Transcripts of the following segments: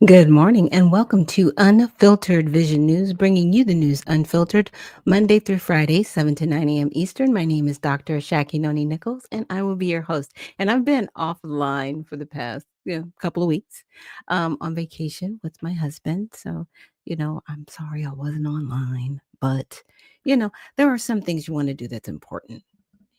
Good morning and welcome to Unfiltered Vision News, bringing you the news unfiltered Monday through Friday, 7 to 9 a.m. Eastern. My name is Dr. Ashaki Noni Nichols, and I will be your host. And I've been offline for the past couple of weeks on vacation with my husband. So, I'm sorry I wasn't online, but, there are some things you want to do that's important.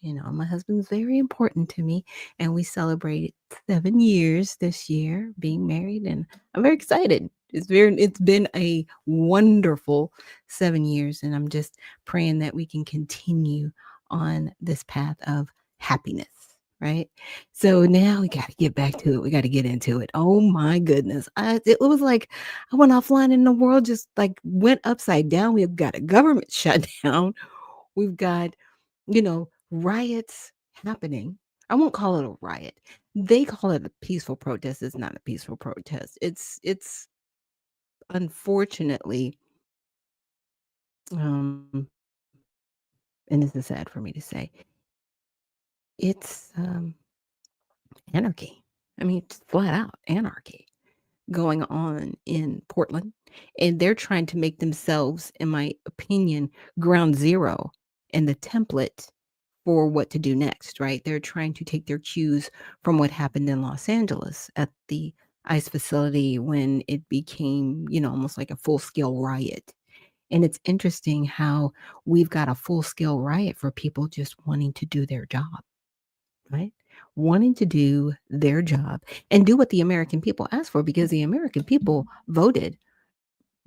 My husband's very important to me, and we celebrated 7 years this year being married, and I'm very excited. It's been a wonderful 7 years, and I'm just praying that we can continue on this path of happiness, right? So now we got to get back to it. We got to get into it. Oh my goodness. It was like I went offline and the world just like went upside down. We've got a government shutdown. We've got riots happening. I won't call it a riot. They call it a peaceful protest. It's not a peaceful protest. It's unfortunately, um, and this is sad for me to say, it's anarchy. I mean, it's flat out anarchy going on in Portland, and they're trying to make themselves, in my opinion, ground zero and the template for what to do next, right? They're trying to take their cues from what happened in Los Angeles at the ICE facility when it became, almost like a full-scale riot. And it's interesting how we've got a full-scale riot for people just wanting to do their job, right? Wanting to do their job and do what the American people asked for because the American people voted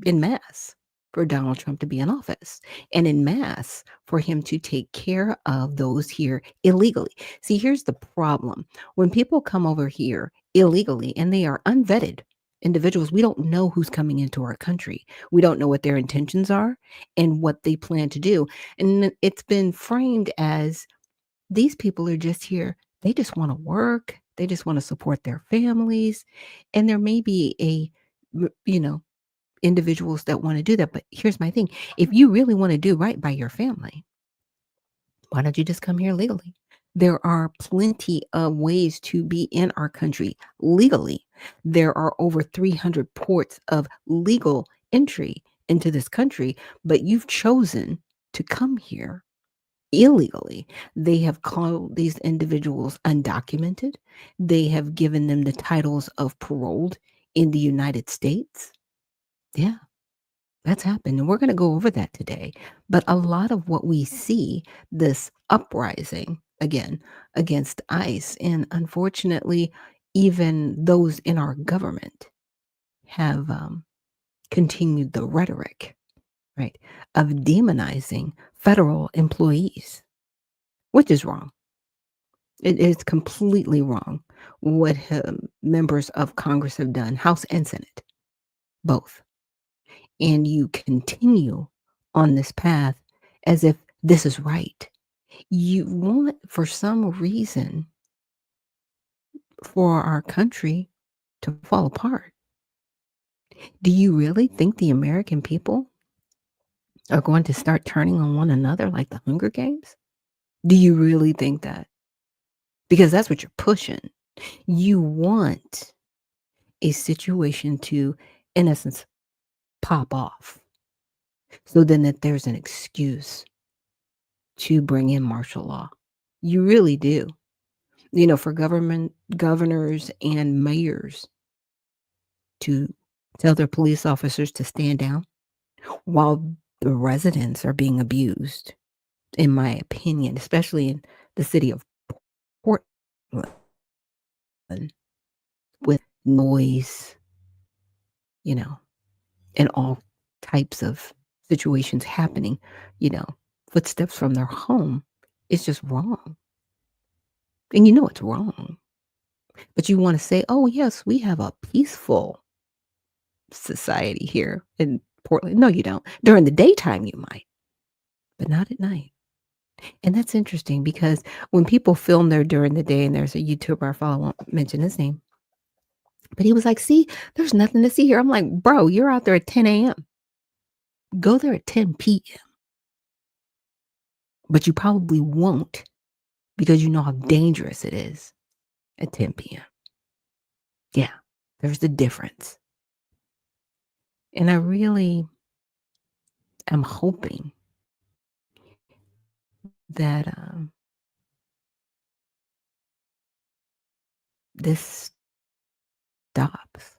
in mass for Donald Trump to be in office and in mass for him to take care of those here illegally. See, here's the problem. When people come over here illegally and they are unvetted individuals, we don't know who's coming into our country. We don't know what their intentions are and what they plan to do. And it's been framed as these people are just here. They just want to work. They just want to support their families. And there may be individuals that want to do that. But here's my thing. If you really want to do right by your family, why don't you just come here legally? There are plenty of ways to be in our country legally. There are over 300 ports of legal entry into this country, but you've chosen to come here illegally. They have called these individuals undocumented. They have given them the titles of paroled in the United States. Yeah. That's happened, and we're gonna go over that today. But a lot of what we see, this uprising, again, against ICE, and unfortunately, even those in our government have, continued the rhetoric, right, of demonizing federal employees, which is wrong. It is completely wrong what, members of Congress have done, House and Senate, both. And you continue on this path as if this is right. You want, for some reason, for our country to fall apart. Do you really think the American people are going to start turning on one another like the Hunger Games? Do you really think that? Because that's what you're pushing. You want a situation to, in essence, pop off. So then that there's an excuse to bring in martial law. You really do. For governors and mayors to tell their police officers to stand down while the residents are being abused, in my opinion, especially in the city of Portland with noise, you know, and all types of situations happening, you know, footsteps from their home. It's just wrong. And you know it's wrong. But you want to say, oh, yes, we have a peaceful society here in Portland. No, you don't. During the daytime, you might, but not at night. And that's interesting because when people film there during the day, and there's a YouTuber I follow, I won't mention his name, but he was like, see, there's nothing to see here. I'm like, bro, you're out there at 10 a.m. Go there at 10 p.m. But you probably won't because you know how dangerous it is at 10 p.m. Yeah, there's the difference. And I really am hoping that this stops.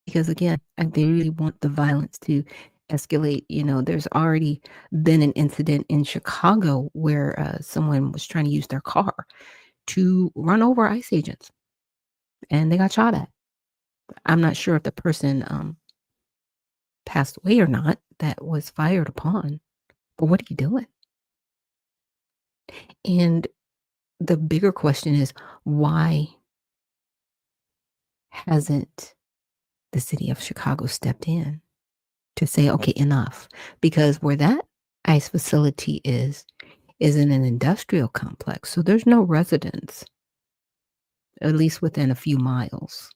Because again, they really want the violence to escalate. There's already been an incident in Chicago where someone was trying to use their car to run over ICE agents and they got shot at. I'm not sure if the person passed away or not that was fired upon, but what are you doing? And the bigger question is, why hasn't the city of Chicago stepped in to say, okay, enough? Because where that ICE facility is in an industrial complex. So there's no residents, at least within a few miles.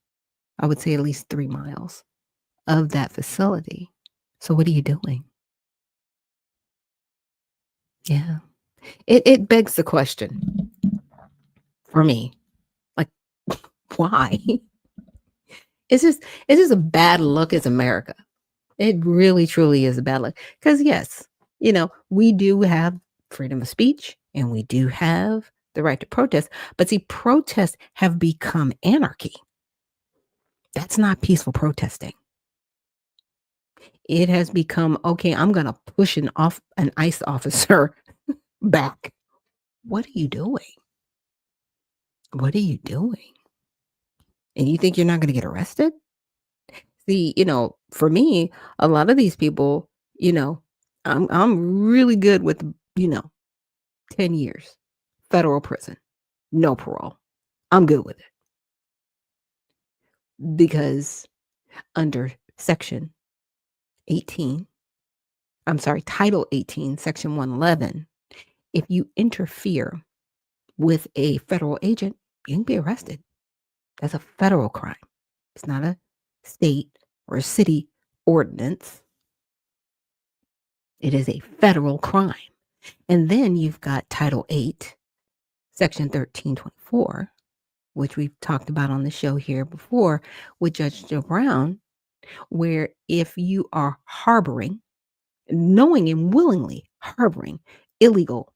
I would say at least 3 miles of that facility. So what are you doing? Yeah. It begs the question for me, like, why? It's just a bad look as America. It really truly is a bad look. Because yes, we do have freedom of speech and we do have the right to protest. But see, protests have become anarchy. That's not peaceful protesting. It has become, okay, I'm gonna push an ICE officer back. What are you doing? What are you doing? And you think you're not gonna get arrested? See, for me, a lot of these people, you know, I'm really good with, you know, 10 years, federal prison, no parole. I'm good with it because under Section 18, I'm sorry, Title 18, Section 111, if you interfere with a federal agent, you can be arrested. That's a federal crime. It's not a state or a city ordinance. It is a federal crime. And then you've got Title 8, Section 1324, which we've talked about on the show here before with Judge Joe Brown, where if you are harboring, knowing and willingly harboring illegal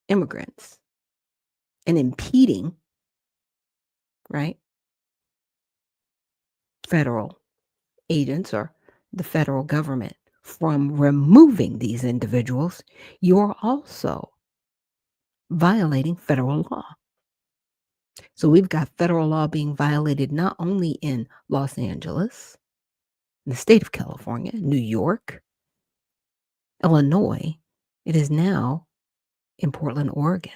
immigrants and impeding, right, federal agents or the federal government from removing these individuals, you're also violating federal law. So we've got federal law being violated not only in Los Angeles, the state of California, New York, Illinois, it is now in Portland, Oregon.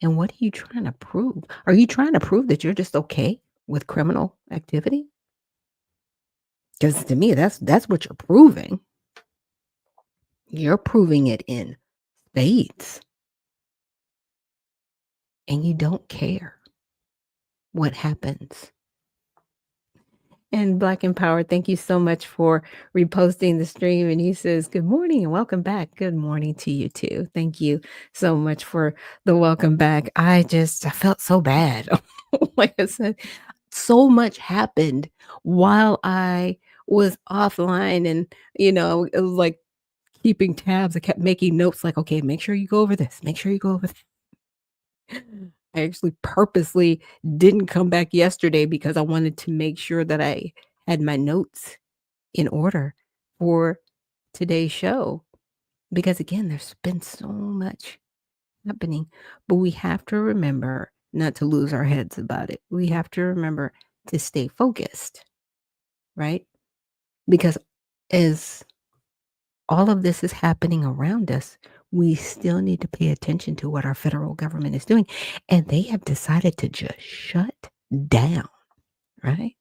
And what are you trying to prove? Are you trying to prove that you're just okay with criminal activity? Because to me, that's what you're proving. You're proving it in spades, and you don't care what happens. And Black Empower, thank you so much for reposting the stream. And he says, good morning and welcome back. Good morning to you too. Thank you so much for the welcome back. I felt so bad. Like I said, so much happened while I was offline and, it was like keeping tabs. I kept making notes like, okay, make sure you go over this. Make sure you go over I actually purposely didn't come back yesterday because I wanted to make sure that I had my notes in order for today's show. Because again, there's been so much happening, but we have to remember not to lose our heads about it. We have to remember to stay focused, right? Because as all of this is happening around us, we still need to pay attention to what our federal government is doing. And they have decided to just shut down, right?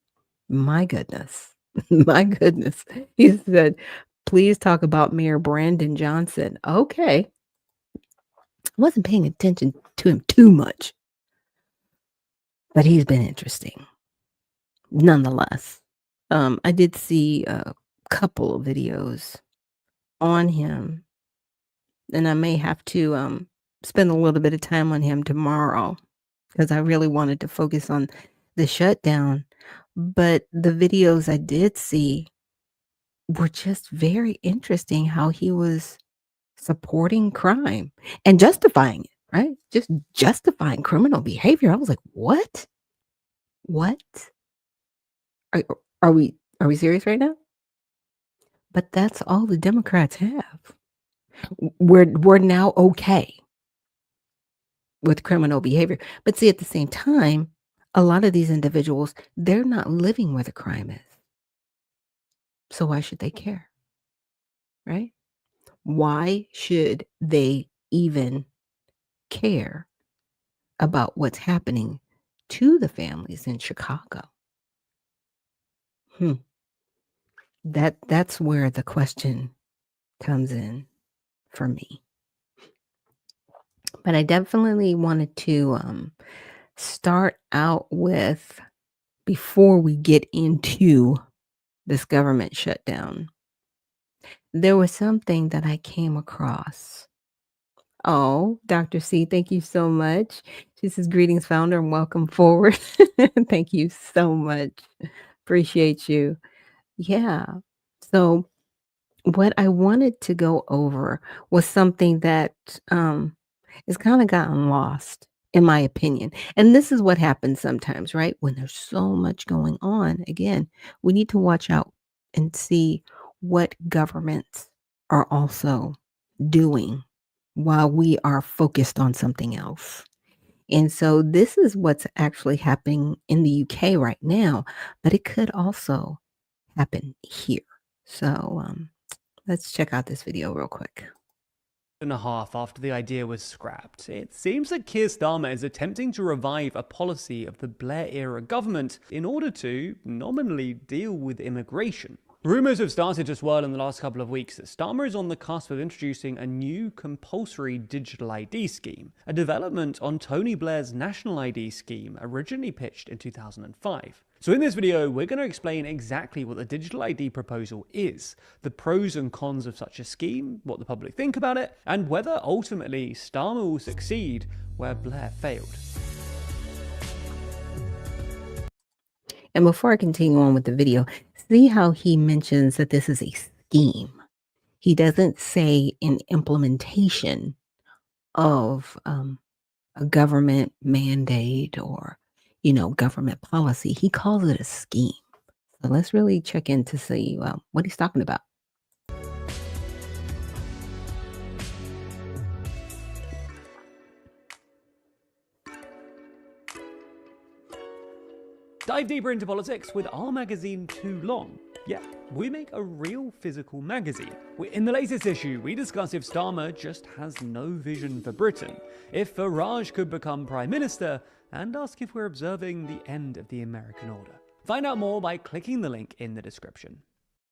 My goodness. My goodness. He said, please talk about Mayor Brandon Johnson. Okay. I wasn't paying attention to him too much, but he's been interesting nonetheless. I did see a couple of videos on him, and I may have to spend a little bit of time on him tomorrow because I really wanted to focus on the shutdown. But the videos I did see were just very interesting how he was supporting crime and justifying it, right? Just justifying criminal behavior. I was like, "What? What? Are are we serious right now?" But that's all the Democrats have. We're now okay with criminal behavior. But see, at the same time, a lot of these individuals, they're not living where the crime is. So why should they care, right? Why should they even care about what's happening to the families in Chicago? Hmm. That's where the question comes in for me. But I definitely wanted to start out with before we get into this government shutdown. There was something that I came across. Oh, Dr. C, thank you so much. She says, greetings, founder, and welcome forward. Thank you so much. Appreciate you. Yeah. So, what I wanted to go over was something that has kind of gotten lost, in my opinion. And this is what happens sometimes, right? When there's so much going on, again, we need to watch out and see what governments are also doing while we are focused on something else. And so this is what's actually happening in the UK right now, but it could also happen here. So let's check out this video real quick. And a half after the idea was scrapped, it seems that Keir Starmer is attempting to revive a policy of the Blair-era government in order to nominally deal with immigration. Rumours have started to swirl in the last couple of weeks that Starmer is on the cusp of introducing a new compulsory digital ID scheme, a development on Tony Blair's national ID scheme originally pitched in 2005. So in this video, we're going to explain exactly what the digital ID proposal is, the pros and cons of such a scheme, what the public think about it, and whether ultimately Starmer will succeed where Blair failed. And before I continue on with the video, see how he mentions that this is a scheme. He doesn't say an implementation of a government mandate or, government policy. He calls it a scheme. So let's really check in to see what he's talking about. Dive deeper into politics with our magazine Too Long. Yeah, we make a real physical magazine. In the latest issue, we discuss if Starmer just has no vision for Britain, if Farage could become Prime Minister, and ask if we're observing the end of the American order. Find out more by clicking the link in the description.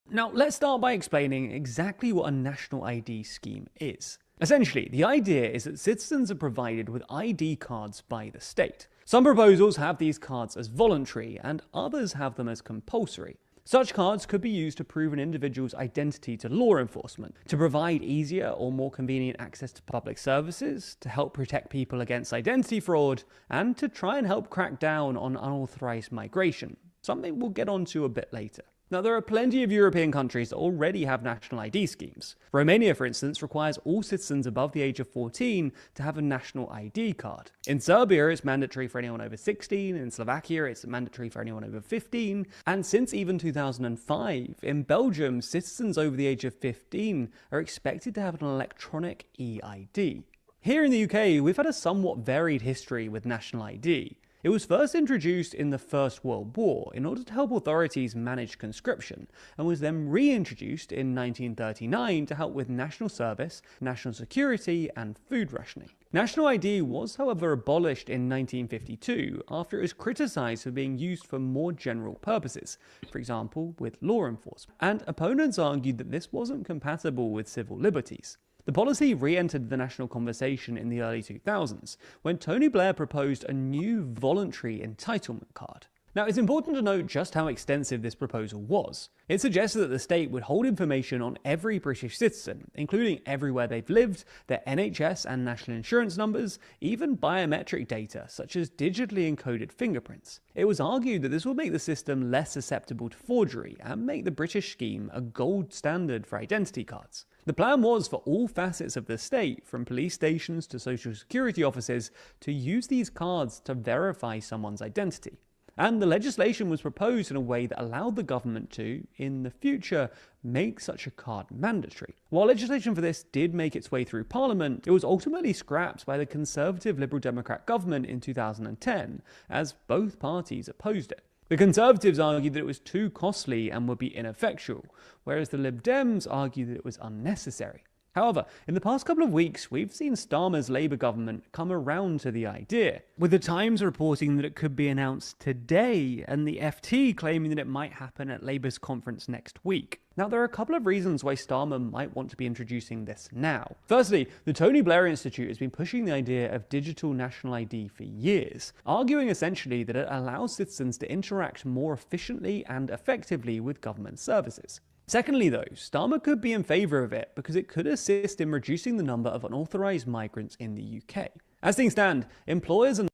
Now, let's start by explaining exactly what a national ID scheme is. Essentially, the idea is that citizens are provided with ID cards by the state. Some proposals have these cards as voluntary, and others have them as compulsory. Such cards could be used to prove an individual's identity to law enforcement, to provide easier or more convenient access to public services, to help protect people against identity fraud, and to try and help crack down on unauthorized migration, something we'll get onto a bit later. Now, there are plenty of European countries that already have national ID schemes. Romania, for instance, requires all citizens above the age of 14 to have a national ID card. In Serbia, it's mandatory for anyone over 16. In Slovakia, it's mandatory for anyone over 15. And since even 2005, in Belgium, citizens over the age of 15 are expected to have an electronic e-ID. Here in the UK, we've had a somewhat varied history with national ID. It was first introduced in the First World War in order to help authorities manage conscription, and was then reintroduced in 1939 to help with national service, national security, and food rationing. National ID was, however, abolished in 1952 after it was criticised for being used for more general purposes, for example, with law enforcement, and opponents argued that this wasn't compatible with civil liberties. The policy re-entered the national conversation in the early 2000s, when Tony Blair proposed a new voluntary entitlement card. Now, it's important to note just how extensive this proposal was. It suggested that the state would hold information on every British citizen, including everywhere they've lived, their NHS and national insurance numbers, even biometric data such as digitally encoded fingerprints. It was argued that this would make the system less susceptible to forgery and make the British scheme a gold standard for identity cards. The plan was for all facets of the state, from police stations to social security offices, to use these cards to verify someone's identity. And the legislation was proposed in a way that allowed the government to, in the future, make such a card mandatory. While legislation for this did make its way through Parliament, it was ultimately scrapped by the Conservative Liberal Democrat government in 2010, as both parties opposed it. The Conservatives argued that it was too costly and would be ineffectual, whereas the Lib Dems argued that it was unnecessary. However, in the past couple of weeks, we've seen Starmer's Labour government come around to the idea, with the Times reporting that it could be announced today, and the FT claiming that it might happen at Labour's conference next week. Now, there are a couple of reasons why Starmer might want to be introducing this now. Firstly, the Tony Blair Institute has been pushing the idea of digital national ID for years, arguing essentially that it allows citizens to interact more efficiently and effectively with government services. Secondly, though, Starmer could be in favour of it because it could assist in reducing the number of unauthorised migrants in the UK. As things stand, employers and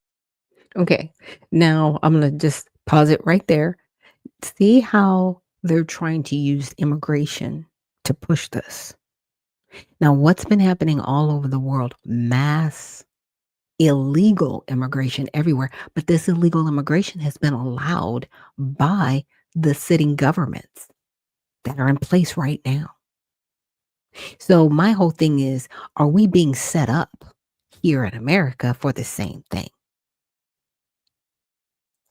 Okay, now I'm going to just pause it right there. See how they're trying to use immigration to push this. Now, what's been happening all over the world? Mass illegal immigration everywhere. But this illegal immigration has been allowed by the sitting governments that are in place right now. So my whole thing is, are we being set up here in America for the same thing?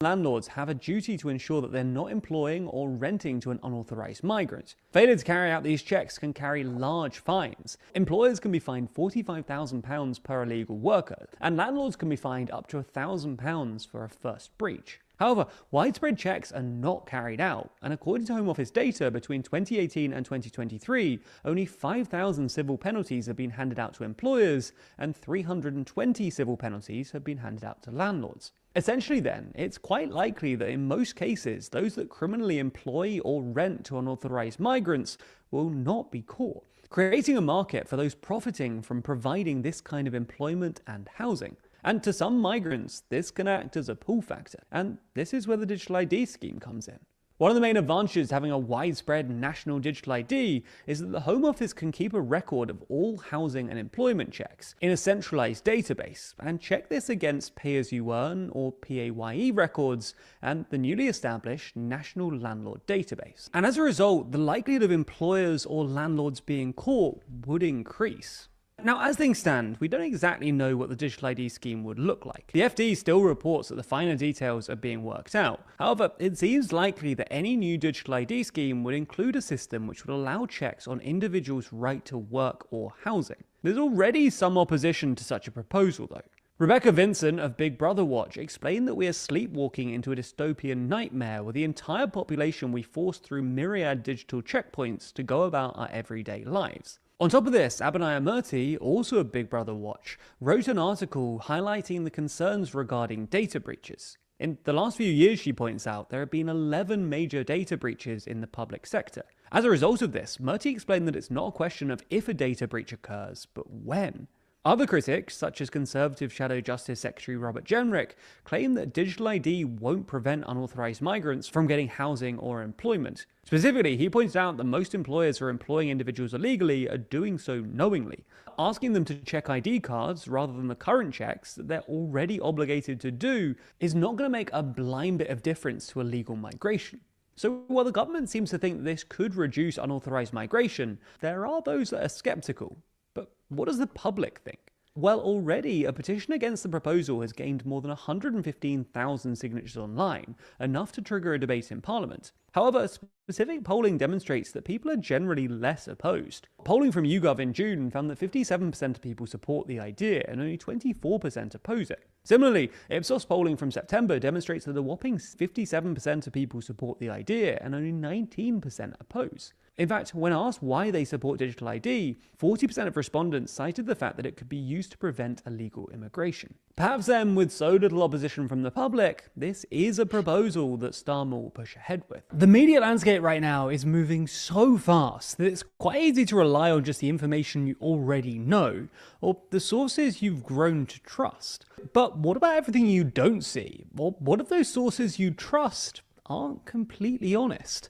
landlords have a duty to ensure that they're not employing or renting to an unauthorised migrant. Failure to carry out these checks can carry large fines. Employers can be fined £45,000 per illegal worker, and landlords can be fined up to £1,000 for a first breach. However, widespread checks are not carried out, and according to Home Office data, between 2018 and 2023, only 5,000 civil penalties have been handed out to employers, and 320 civil penalties have been handed out to landlords. Essentially then, it's quite likely that in most cases, those that criminally employ or rent to unauthorised migrants will not be caught, creating a market for those profiting from providing this kind of employment and housing. And to some migrants, this can act as a pull factor, and this is where the digital ID scheme comes in. One of the main advantages to having a widespread national digital ID is that the Home Office can keep a record of all housing and employment checks in a centralised database, and check this against pay-as-you-earn or PAYE records and the newly established National Landlord Database. And as a result, the likelihood of employers or landlords being caught would increase. Now, as things stand, we don't exactly know what the digital ID scheme would look like. The FD still reports that the finer details are being worked out. However, it seems likely that any new digital ID scheme would include a system which would allow checks on individuals' right to work or housing. There's already some opposition to such a proposal, though. Rebecca Vincent of Big Brother Watch explained that we are sleepwalking into a dystopian nightmare where the entire population we force through myriad digital checkpoints to go about our everyday lives. On top of this, Abhinaya Murthy, also of Big Brother Watch, wrote an article highlighting the concerns regarding data breaches. In the last few years, she points out, there have been 11 major data breaches in the public sector. As a result of this, Murthy explained that it's not a question of if a data breach occurs, but when. Other critics, such as Conservative Shadow Justice Secretary Robert Jenrick, claim that digital ID won't prevent unauthorised migrants from getting housing or employment. Specifically, he points out that most employers who are employing individuals illegally are doing so knowingly. Asking them to check ID cards rather than the current checks that they're already obligated to do is not going to make a blind bit of difference to illegal migration. So while the government seems to think this could reduce unauthorised migration, there are those that are sceptical. But what does the public think? Well, already a petition against the proposal has gained more than 115,000 signatures online, enough to trigger a debate in Parliament. However, specific polling demonstrates that people are generally less opposed. Polling from YouGov in June found that 57% of people support the idea and only 24% oppose it. Similarly, Ipsos polling from September demonstrates that a whopping 57% of people support the idea and only 19% oppose. In fact, when asked why they support digital ID, 40% of respondents cited the fact that it could be used to prevent illegal immigration. Perhaps then, with so little opposition from the public, this is a proposal that Starmer will push ahead with. The media landscape right now is moving so fast that it's quite easy to rely on just the information you already know, or the sources you've grown to trust. But what about everything you don't see? Or what if those sources you trust aren't completely honest?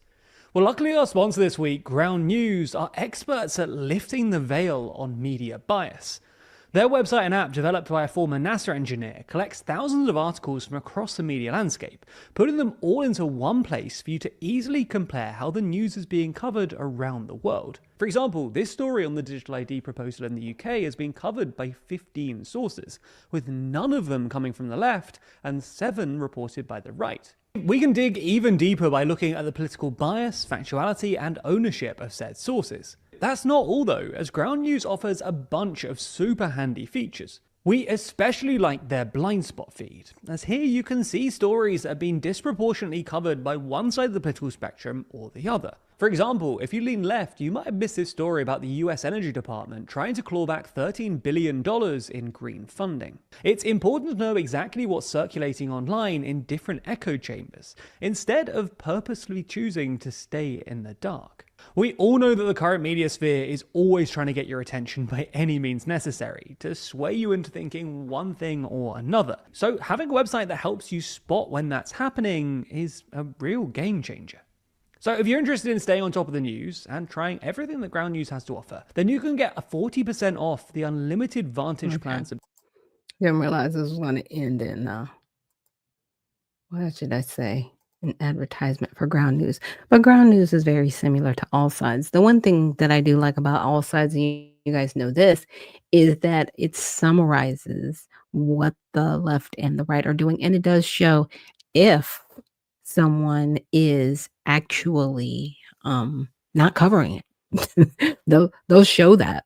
Well, luckily our sponsor this week, Ground News, are experts at lifting the veil on media bias. Their website and app, developed by a former NASA engineer, collects thousands of articles from across the media landscape, putting them all into one place for you to easily compare how the news is being covered around the world. For example, this story on the digital ID proposal in the UK has been covered by 15 sources, with none of them coming from the left and 7 reported by the right. We can dig even deeper by looking at the political bias, factuality, and ownership of said sources. That's not all though, as Ground News offers a bunch of super handy features. We especially like their blind spot feed, as here you can see stories that have been disproportionately covered by one side of the political spectrum or the other. For example, if you lean left, you might have missed this story about the US Energy Department trying to claw back $13 billion in green funding. It's important to know exactly what's circulating online in different echo chambers, instead of purposely choosing to stay in the dark. We all know that the current media sphere is always trying to get your attention by any means necessary, to sway you into thinking one thing or another. So having a website that helps you spot when that's happening is a real game changer. So if you're interested in staying on top of the news and trying everything that Ground News has to offer, then you can get a 40% off the unlimited Vantage plans. Didn't realize this was going to end in, what should I say? An advertisement for Ground News. But Ground News is very similar to All Sides. The one thing that I do like about All Sides, and you guys know this, is that it summarizes what the left and the right are doing. And it does show if someone is actually not covering it. They'll show that.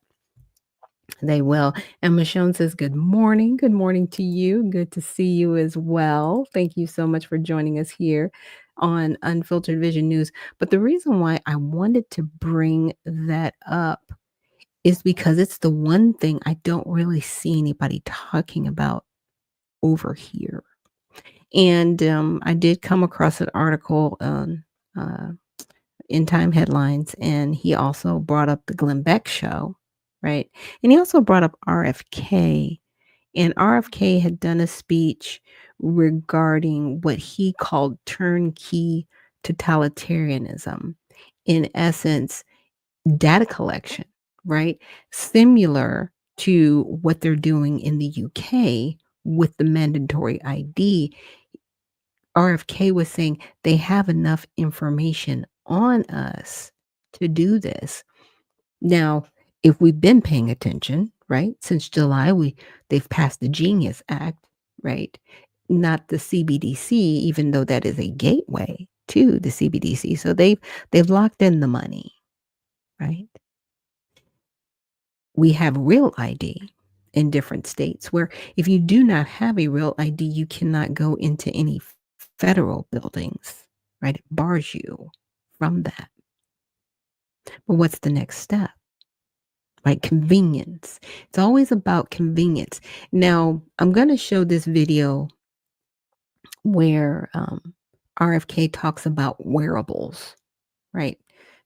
They will. And Michonne says, good morning. Good morning to you. Good to see you as well. Thank you so much for joining us here on Unfiltered Vision News. But the reason why I wanted to bring that up is because it's the one thing I don't really see anybody talking about over here. And I did come across an article on in Time Headlines, and he also brought up the Glenn Beck show, right? And he also brought up RFK, and RFK had done a speech regarding what he called turnkey totalitarianism. In essence, data collection, right? Similar to what they're doing in the UK with the mandatory ID. RFK was saying they have enough information on us to do this. Now, if we've been paying attention, right, since July, they've passed the Genius Act, right? Not the CBDC, even though that is a gateway to the CBDC. So they've locked in the money, right? We have real ID in different states where if you do not have a real ID, you cannot go into any federal buildings, right? It bars you from that. But what's the next step? Right? Convenience. It's always about convenience. Now, I'm going to show this video where RFK talks about wearables, right?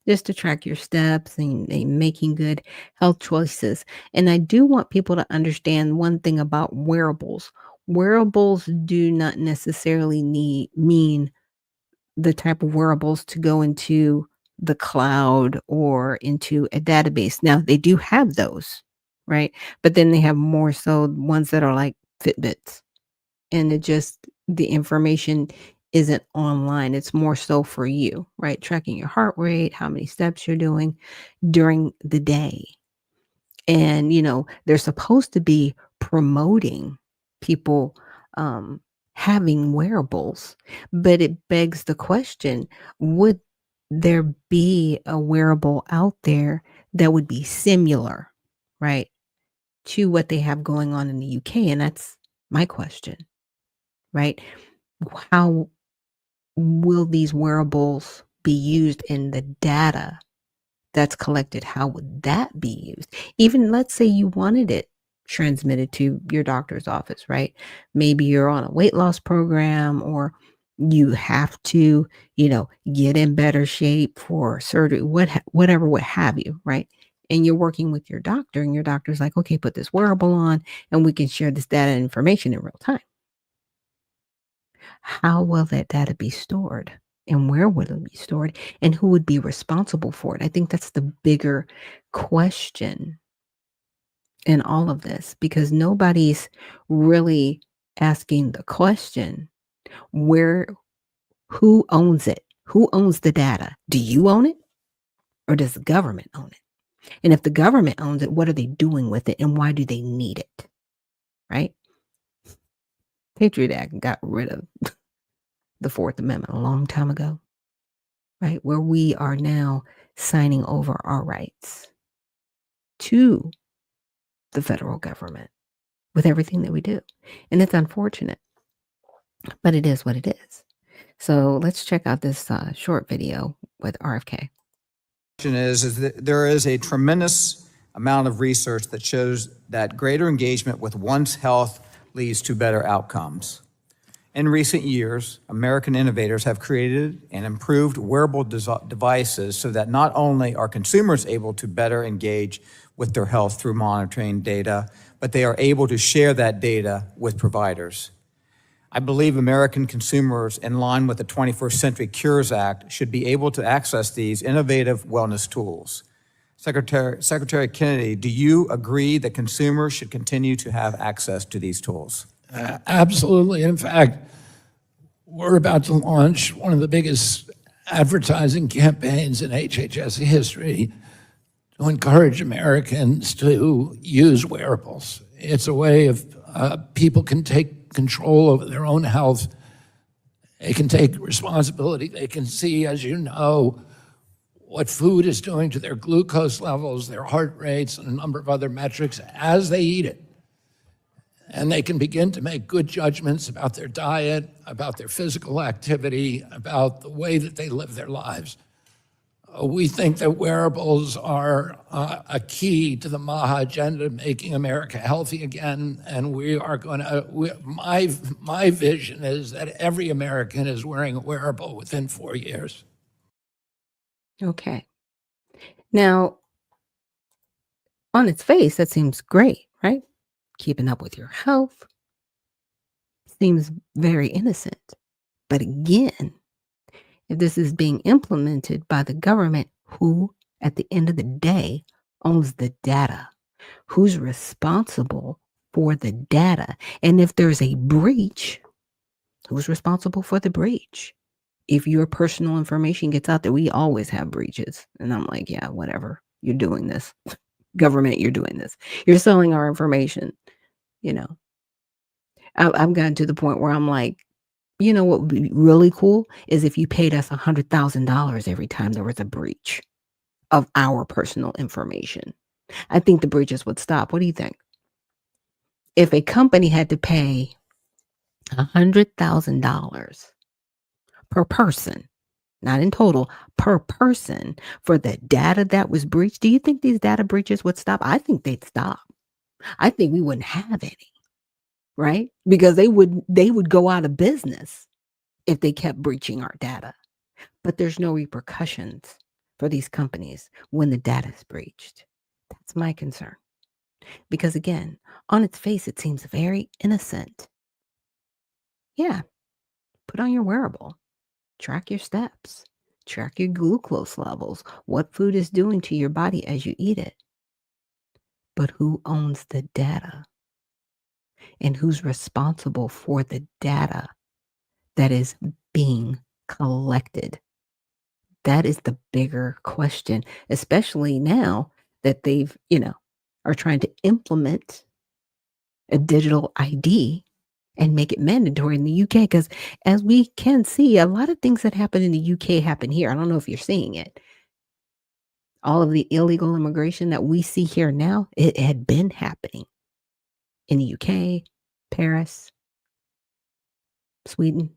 Just to track your steps and making good health choices. And I do want people to understand one thing about wearables. Wearables do not necessarily mean the type of wearables to go into the cloud or into a database. Now, they do have those, right? But then they have more so ones that are like Fitbits. And the information isn't online. It's more so for you, right? Tracking your heart rate, how many steps you're doing during the day. And, they're supposed to be promoting people having wearables, but it begs the question, would there be a wearable out there that would be similar, right, to what they have going on in the UK? And that's my question, right? How will these wearables be used in the data that's collected? How would that be used? Even let's say you wanted it transmitted to your doctor's office, right? Maybe you're on a weight loss program, or you have to, get in better shape for surgery, whatever, what have you, right? And you're working with your doctor, and your doctor's like, okay, put this wearable on and we can share this data and information in real time. How will that data be stored? And where would it be stored? And who would be responsible for it? I think that's the bigger question in all of this, because nobody's really asking the question, where who owns it? Who owns the data? Do you own it, or does the government own it? And if the government owns it, what are they doing with it, and why do they need it? Right? Patriot Act got rid of the Fourth Amendment a long time ago, right? Where we are now signing over our rights to the federal government with everything that we do. And it's unfortunate, but it is what it is. So let's check out this short video with RFK. Is that there is a tremendous amount of research that shows that greater engagement with one's health leads to better outcomes. In recent years, American innovators have created and improved wearable devices so that not only are consumers able to better engage with their health through monitoring data, but they are able to share that data with providers. I believe American consumers, in line with the 21st Century Cures Act, should be able to access these innovative wellness tools. Secretary Kennedy, do you agree that consumers should continue to have access to these tools? Absolutely. In fact, we're about to launch one of the biggest advertising campaigns in HHS history to encourage Americans to use wearables. It's a way of people can take control over their own health. They can take responsibility. They can see, as you know, what food is doing to their glucose levels, their heart rates, and a number of other metrics as they eat it. And they can begin to make good judgments about their diet, about their physical activity, about the way that they live their lives. We think that wearables are a key to the MAHA agenda, making America healthy again. And we are going to, my vision is that every American is wearing a wearable within 4 years. Okay. Now, on its face, that seems great, right? Keeping up with your health seems very innocent. But again, if this is being implemented by the government, who at the end of the day owns the data? Who's responsible for the data? And if there's a breach, who's responsible for the breach? If your personal information gets out there, we always have breaches. And I'm like, yeah, whatever. You're doing this. Government, you're doing this. You're selling our information. I've gotten to the point where I'm like, what would be really cool is if you paid us $100,000 every time there was a breach of our personal information. I think the breaches would stop. What do you think? If a company had to pay $100,000 per person, not in total, per person, for the data that was breached, do you think these data breaches would stop? I think they'd stop. I think we wouldn't have any, right? Because they would go out of business if they kept breaching our data. But there's no repercussions for these companies when the data is breached. That's my concern. Because again, on its face, it seems very innocent. Yeah, put on your wearable, track your steps, track your glucose levels, what food is doing to your body as you eat it. But who owns the data? And who's responsible for the data that is being collected? That is the bigger question, especially now that they've, are trying to implement a digital ID and make it mandatory in the UK. Because as we can see, a lot of things that happen in the UK happen here. I don't know if you're seeing it. All of the illegal immigration that we see here now, it had been happening in the UK, Paris, Sweden.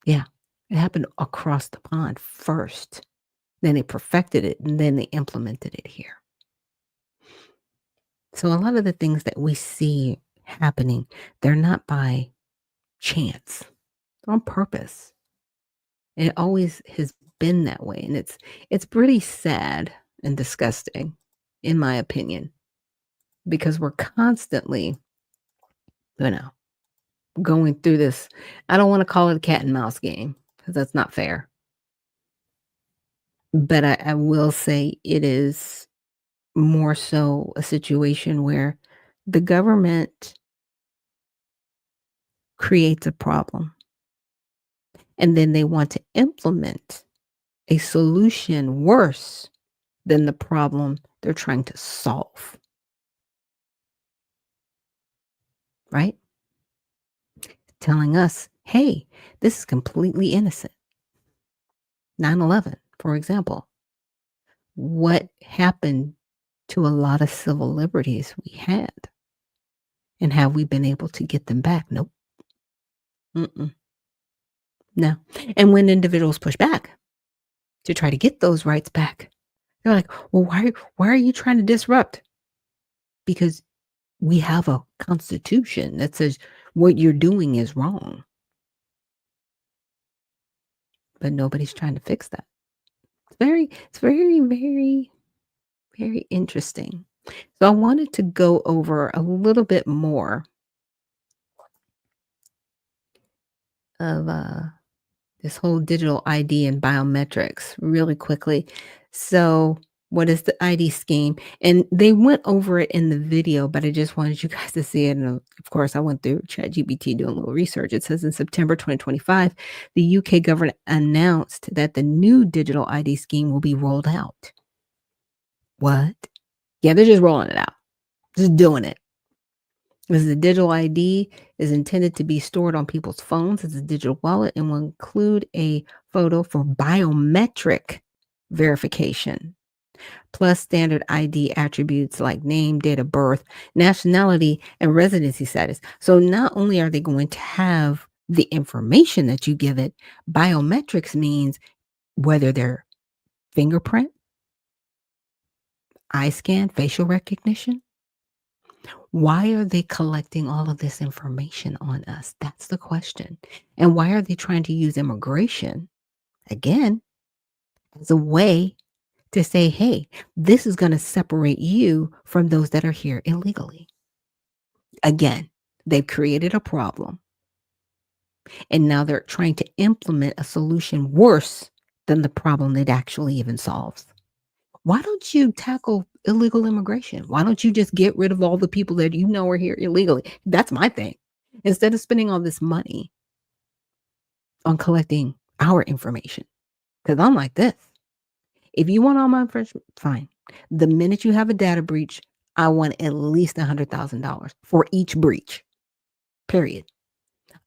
Yeah, it happened across the pond first. Then they perfected it, and then they implemented it here. So a lot of the things that we see happening, they're not by chance, they're on purpose. And it always has been that way, and it's pretty sad and disgusting, in my opinion, because we're constantly, you know, going through this. I don't want to call it a cat and mouse game because that's not fair. But I will say it is more so a situation where the government creates a problem and then they want to implement a solution worse than the problem they're trying to solve. Right? Telling us, hey, this is completely innocent. 9/11, for example. What happened to a lot of civil liberties we had? And have we been able to get them back? Nope. Mm-mm. No. And when individuals push back to try to get those rights back, they're like, well, why are you trying to disrupt? Because we have a constitution that says what you're doing is wrong. But nobody's trying to fix that. It's very, very, very interesting. So I wanted to go over a little bit more of this whole digital ID and biometrics really quickly. So, what is the ID scheme? And they went over it in the video, but I just wanted you guys to see it. And of course, I went through ChatGPT doing a little research. It says in September 2025, the UK government announced that the new digital ID scheme will be rolled out. What? Yeah, they're just rolling it out, just doing it. Because the digital ID is intended to be stored on people's phones as a digital wallet and will include a photo for biometric verification, plus standard ID attributes like name, date of birth, nationality, and residency status. So not only are they going to have the information that you give it, biometrics means whether they're fingerprint, eye scan, facial recognition. Why are they collecting all of this information on us? That's the question. And why are they trying to use immigration, again, as a way to say, hey, this is going to separate you from those that are here illegally? Again, they've created a problem. And now they're trying to implement a solution worse than the problem it actually even solves. Why don't you tackle illegal immigration? Why don't you just get rid of all the people that you know are here illegally? That's my thing. Instead of spending all this money on collecting our information. Because I'm like this. If you want all my information, fine. The minute you have a data breach, I want at least $100,000 for each breach. Period.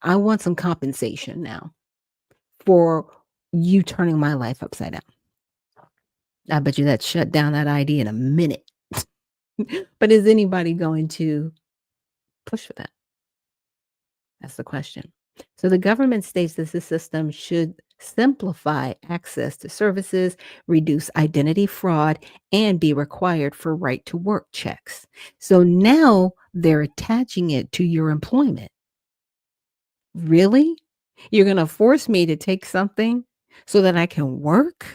I want some compensation now for you turning my life upside down. I bet you that shut down that ID in a minute. But is anybody going to push for that? That's the question. So the government states that the system should simplify access to services, reduce identity fraud, and be required for right to work checks. So now they're attaching it to your employment. Really? You're going to force me to take something so that I can work?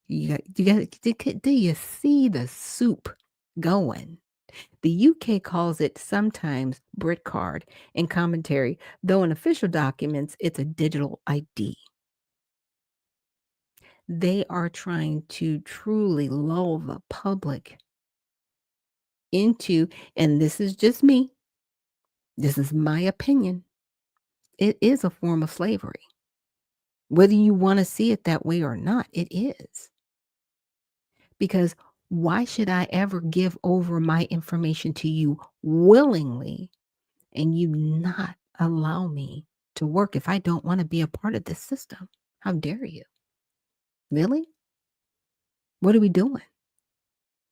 Do you see the soup going? The UK calls it sometimes Brit card in commentary, though in official documents, it's a digital ID. They are trying to truly lull the public into, and this is just me, this is my opinion, it is a form of slavery. Whether you want to see it that way or not, it is. Because why should I ever give over my information to you willingly and you not allow me to work if I don't want to be a part of this system. How dare you? Really? What are we doing?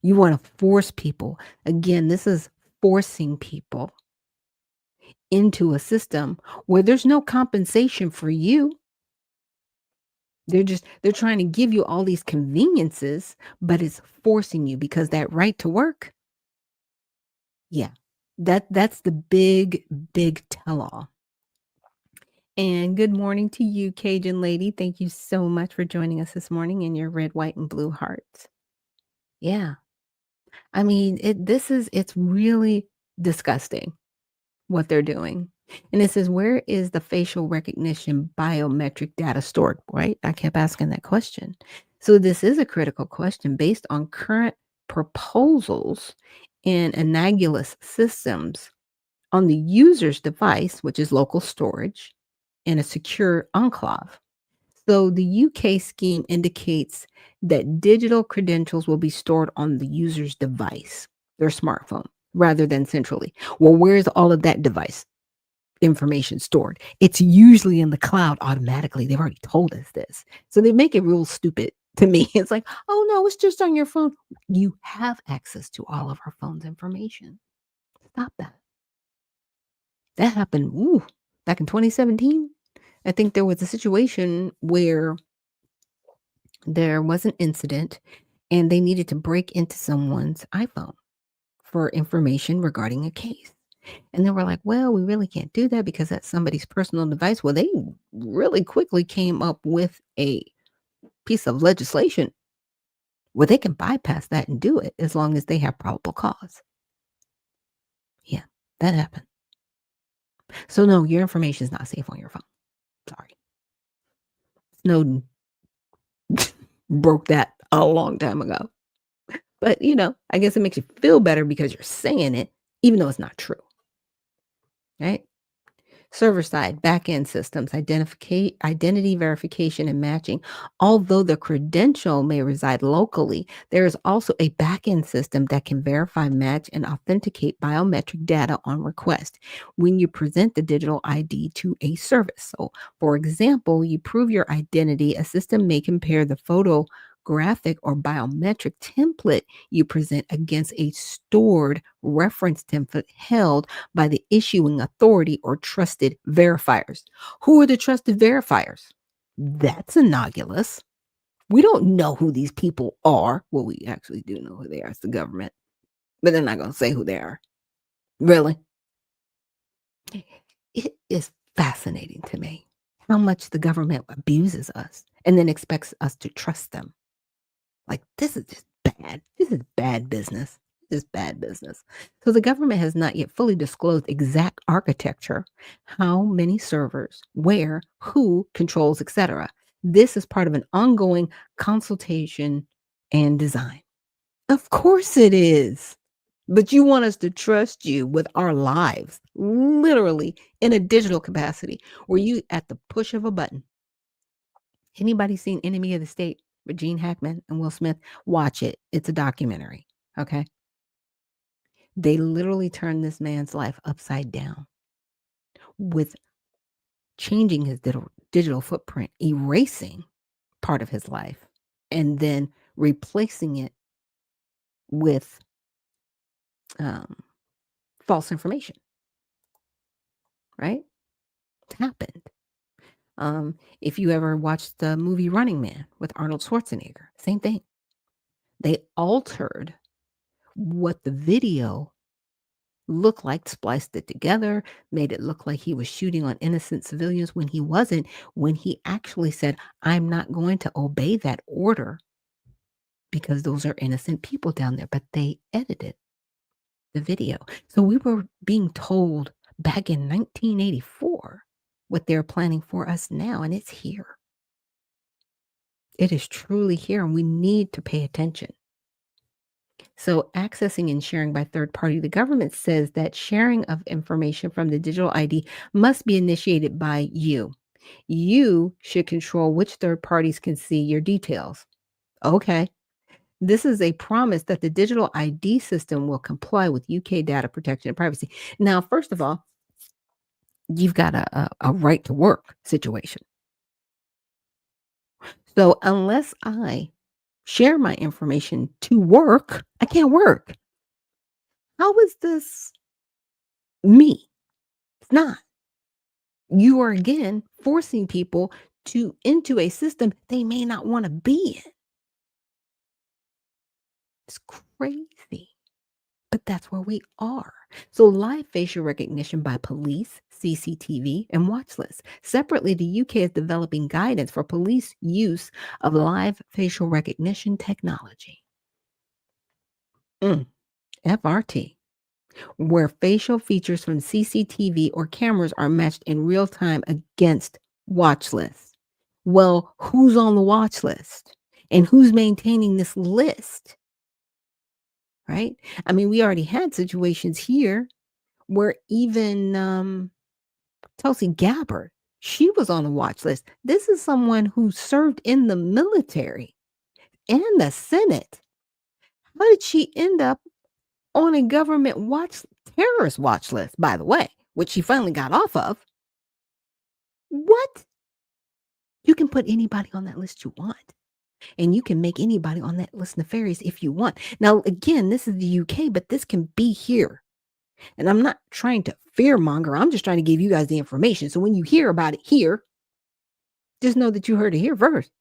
You want to force people. Again, this is forcing people into a system where there's no compensation for you. They're trying to give you all these conveniences, but it's forcing you because that right to work, yeah, that's the big tell-all. And good morning to you, Cajun lady. Thank you so much for joining us this morning in your red, white, and blue hearts. Yeah. I mean, it's really disgusting what they're doing. And it says, where is the facial recognition biometric data stored? Right? I kept asking that question. So this is a critical question based on current proposals in analogous systems on the user's device, which is local storage, in a secure enclave. So the UK scheme indicates that digital credentials will be stored on the user's device, their smartphone, rather than centrally. Well, where's all of that device information stored? It's usually in the cloud automatically. They've already told us this. So they make it real stupid to me. It's like, oh no, it's just on your phone. You have access to all of our phone's information. Stop that. That happened back in 2017. I think there was a situation where there was an incident and they needed to break into someone's iPhone for information regarding a case. And they were like, well, we really can't do that because that's somebody's personal device. Well, they really quickly came up with a piece of legislation where they can bypass that and do it as long as they have probable cause. Yeah, that happened. So, no, your information is not safe on your phone. Sorry. Snowden broke that a long time ago. But, I guess it makes you feel better because you're saying it, even though it's not true. Right? Server side, back-end systems, identity verification and matching. Although the credential may reside locally, there is also a back-end system that can verify, match, and authenticate biometric data on request when you present the digital ID to a service. So, for example, you prove your identity, a system may compare the photographic or biometric template you present against a stored reference template held by the issuing authority or trusted verifiers. Who are the trusted verifiers? That's anomalous. We don't know who these people are. Well, we actually do know who they are. It's the government. But they're not going to say who they are. Really? It is fascinating to me how much the government abuses us and then expects us to trust them. Like, this is just bad. This is bad business. This is bad business. So the government has not yet fully disclosed exact architecture, how many servers, where, who controls, etc. This is part of an ongoing consultation and design. Of course it is. But you want us to trust you with our lives, literally in a digital capacity, where you at the push of a button. Anybody seen Enemy of the State with Gene Hackman and Will Smith? Watch it. It's a documentary. Okay. They literally turned this man's life upside down with changing his digital footprint, erasing part of his life, and then replacing it with false information. Right? It happened. If you ever watched the movie Running Man with Arnold Schwarzenegger, same thing. They altered what the video looked like, spliced it together, made it look like he was shooting on innocent civilians when he wasn't, when he actually said, I'm not going to obey that order because those are innocent people down there. But they edited the video. So we were being told back in 1984 what they're planning for us now, and it's here. It is truly here, and we need to pay attention. So accessing and sharing by third party, the government says that sharing of information from the digital ID must be initiated by you. You should control which third parties can see your details. Okay. This is a promise that the digital ID system will comply with UK data protection and privacy. Now, first of all, you've got a right to work situation. So unless I share my information to work, I can't work. How is this me? It's not. You are again forcing people to into a system they may not want to be in. It's crazy. But that's where we are. So, live facial recognition by police, CCTV, and watch lists. Separately, the UK is developing guidance for police use of live facial recognition technology. FRT, where facial features from CCTV or cameras are matched in real time against watch lists. Well, who's on the watch list? And who's maintaining this list? Right? I mean, we already had situations here where even Tulsi Gabbard, she was on the watch list. This is someone who served in the military and the Senate. How did she end up on a government terrorist watch list, by the way, which she finally got off of? What? You can put anybody on that list you want. And you can make anybody on that list nefarious if you want. Now, again, this is the UK, but this can be here. And I'm not trying to fearmonger. I'm just trying to give you guys the information. So when you hear about it here, just know that you heard it here first.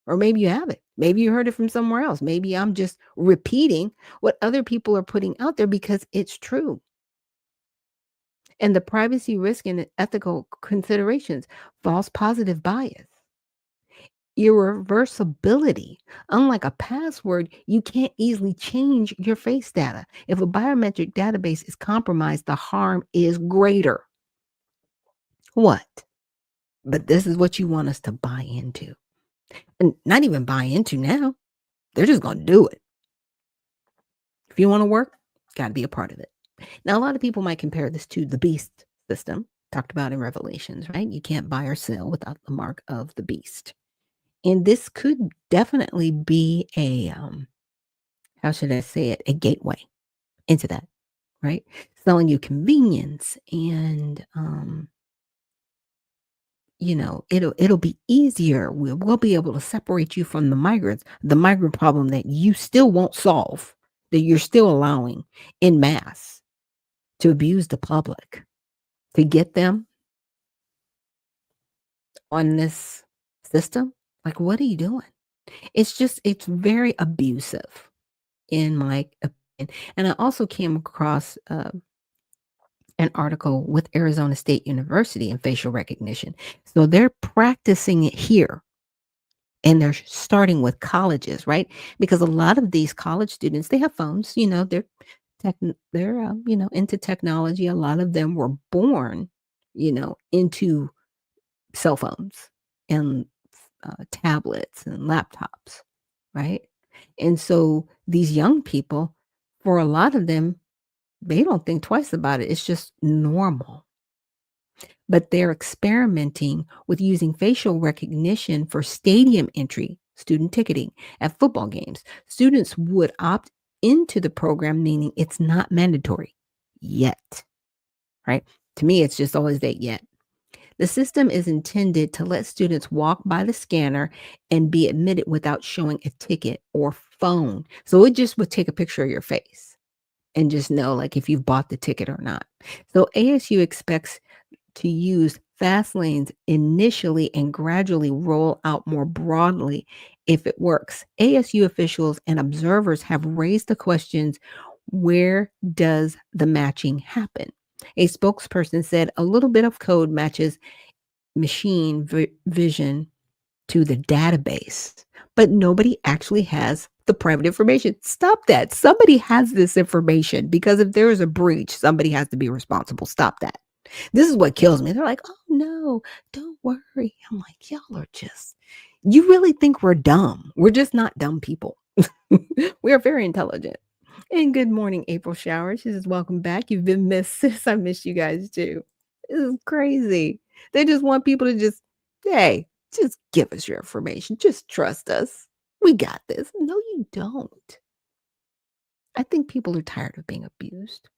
Or maybe you haven't. Maybe you heard it from somewhere else. Maybe I'm just repeating what other people are putting out there because it's true. And the privacy risk and ethical considerations, false positive bias, irreversibility. Unlike a password, you can't easily change your face data. If a biometric database is compromised, the harm is greater. What? But this is what you want us to buy into. And not even buy into now. They're just going to do it. If you want to work, got to be a part of it. Now, a lot of people might compare this to the beast system, talked about in Revelations, right? You can't buy or sell without the mark of the beast. And this could definitely be a, how should I say it, a gateway into that, right? Selling you convenience and, it'll be easier. We'll be able to separate you from the migrant problem that you still won't solve, that you're still allowing in mass to abuse the public, to get them on this system. Like, what are you doing? It's very abusive, in my opinion. And I also came across an article with Arizona State University in facial recognition. So they're practicing it here. And they're starting with colleges, right? Because a lot of these college students, they have phones, they're into technology. A lot of them were born, into cell phones and tablets and laptops, right? And so these young people, for a lot of them, they don't think twice about it. It's just normal. But they're experimenting with using facial recognition for stadium entry, student ticketing at football games. Students would opt into the program, meaning it's not mandatory yet, right? To me, it's just always that yet. The system is intended to let students walk by the scanner and be admitted without showing a ticket or phone. So it just would take a picture of your face and just know like if you've bought the ticket or not. So ASU expects to use fast lanes initially and gradually roll out more broadly if it works. ASU officials and observers have raised the questions, where does the matching happen? A spokesperson said a little bit of code matches machine vision to the database, but nobody actually has the private information. Stop that. Somebody has this information because if there is a breach, somebody has to be responsible. Stop that. This is what kills me. They're like, oh no, don't worry. I'm like, y'all are just, you really think we're dumb. We're just not dumb people. We are very intelligent. And good morning, April Shower. She says, welcome back. You've been missed, sis. I miss you guys too. This is crazy. They just want people to just, hey, just give us your information. Just trust us. We got this. No, you don't. I think people are tired of being abused.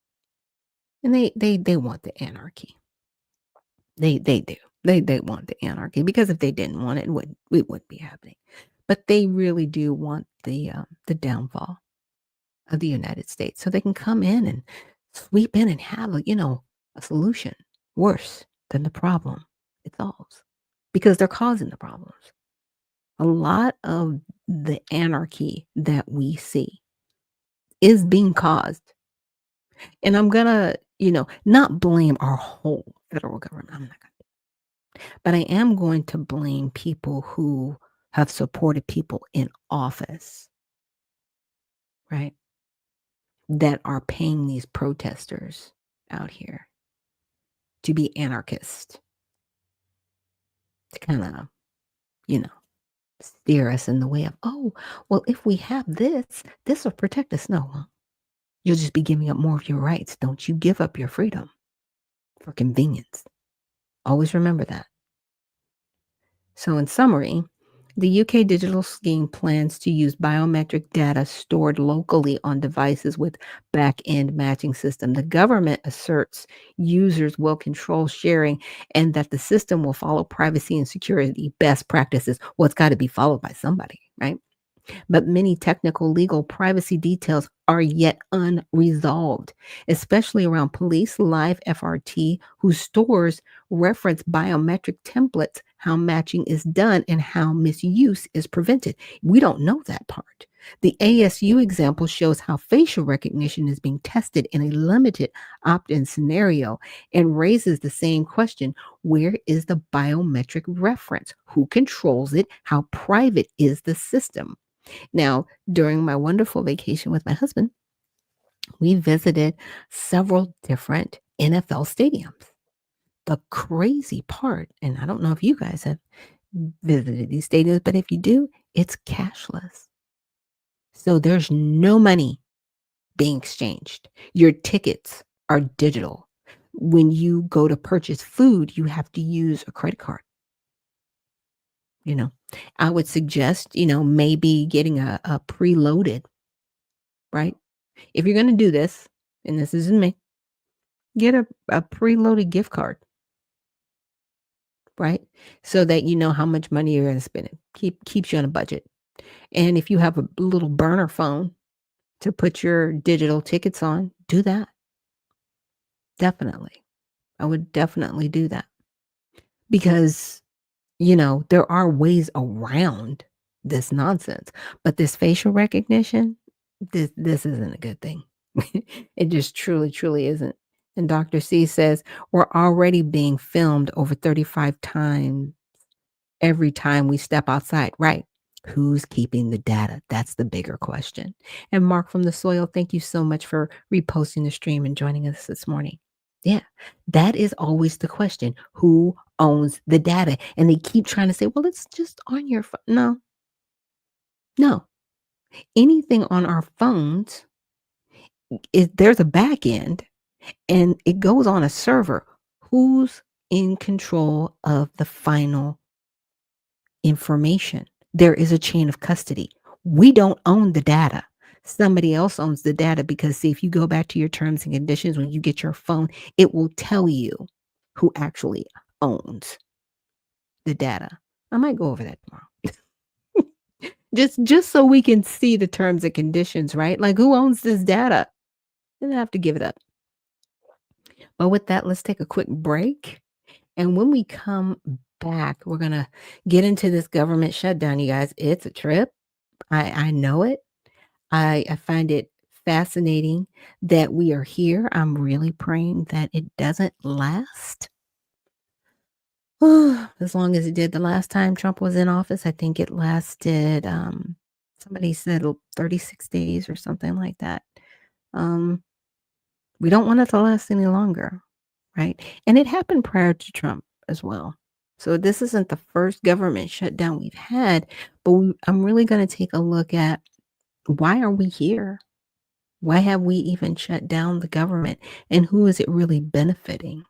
And they want the anarchy. They do. They want the anarchy, because if they didn't want it, it wouldn't be happening. But they really do want the downfall of the United States, so they can come in and sweep in and have a solution worse than the problem it solves, because they're causing the problems. A lot of the anarchy that we see is being caused, and I'm gonna not blame our whole federal government. I'm not gonna, but I am going to blame people who have supported people in office, right? That are paying these protesters out here to be anarchists, to kind of, you know, steer us in the way of, oh, well, if we have this will protect us. No, you'll just be giving up more of your rights. Don't you give up your freedom for convenience. Always remember that. So, in summary, the UK digital scheme plans to use biometric data stored locally on devices with back-end matching system. The government asserts users will control sharing and that the system will follow privacy and security best practices. Well, it's got to be followed by somebody, right? But many technical legal privacy details are yet unresolved, especially around police live FRT, whose stores reference biometric templates, how matching is done, and how misuse is prevented. We don't know that part. The ASU example shows how facial recognition is being tested in a limited opt in scenario and raises the same question: where is the biometric reference? Who controls it? How private is the system? Now, during my wonderful vacation with my husband, we visited several different NFL stadiums. The crazy part, and I don't know if you guys have visited these stadiums, but if you do, it's cashless. So there's no money being exchanged. Your tickets are digital. When you go to purchase food, you have to use a credit card. I would suggest, maybe getting a preloaded, right? If you're going to do this, and this isn't me, get a preloaded gift card, right? So that you know how much money you're going to spend. It keeps you on a budget. And if you have a little burner phone to put your digital tickets on, do that. Definitely. I would definitely do that, because there are ways around this nonsense. But this facial recognition, this isn't a good thing. It just truly, truly isn't. And Dr. C says we're already being filmed over 35 times every time we step outside. Right. Who's keeping the data? That's the bigger question. And Mark from the Soil, thank you so much for reposting the stream and joining us this morning. Yeah, that is always the question. Who owns the data? And they keep trying to say, well, it's just on your phone. No. Anything on our phones, there's a back end and it goes on a server. Who's in control of the final information? There is a chain of custody. We don't own the data. Somebody else owns the data, because see, if you go back to your terms and conditions, when you get your phone, it will tell you who actually owns the data. I might go over that tomorrow. just so we can see the terms and conditions, right? Like, who owns this data? Then I have to give it up. But with that, let's take a quick break. And when we come back, we're going to get into this government shutdown, you guys. It's a trip. I know it. I find it fascinating that we are here. I'm really praying that it doesn't last as long as it did the last time Trump was in office. I think it lasted, somebody said 36 days or something like that. We don't want it to last any longer, right? And it happened prior to Trump as well. So this isn't the first government shutdown we've had, but I'm really going to take a look at, why are we here? Why have we even shut down the government? And who is it really benefiting,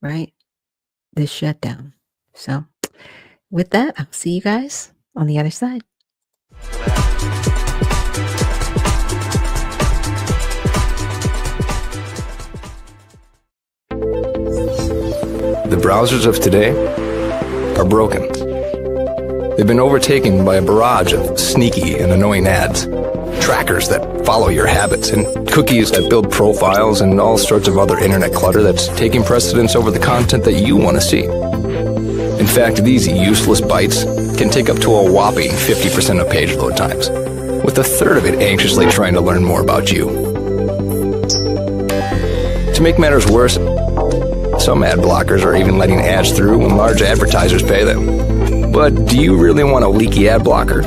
right? This shutdown. So with that, I'll see you guys on the other side. The the browsers of today are broken. They've been overtaken by a barrage of sneaky and annoying ads, trackers that follow your habits, and cookies that build profiles, and all sorts of other internet clutter that's taking precedence over the content that you want to see. In fact, these useless bites can take up to a whopping 50% of page load times, with a third of it anxiously trying to learn more about you. To make matters worse, some ad blockers are even letting ads through when large advertisers pay them. But do you really want a leaky ad blocker?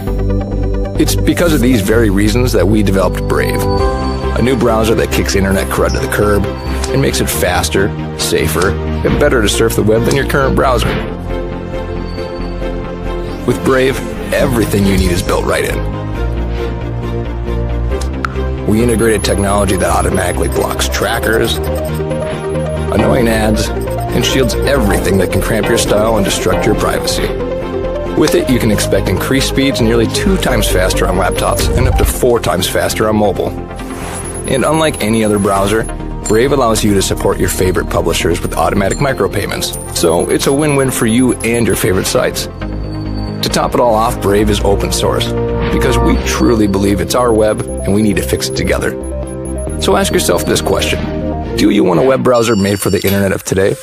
It's because of these very reasons that we developed Brave, a new browser that kicks internet crud to the curb and makes it faster, safer, and better to surf the web than your current browser. With Brave, everything you need is built right in. We integrated technology that automatically blocks trackers, annoying ads, and shields everything that can cramp your style and destruct your privacy. With it, you can expect increased speeds nearly 2 times faster on laptops and up to 4 times faster on mobile. And unlike any other browser, Brave allows you to support your favorite publishers with automatic micropayments. So it's a win-win for you and your favorite sites. To top it all off, Brave is open source because we truly believe it's our web and we need to fix it together. So ask yourself this question: do you want a web browser made for the internet of today?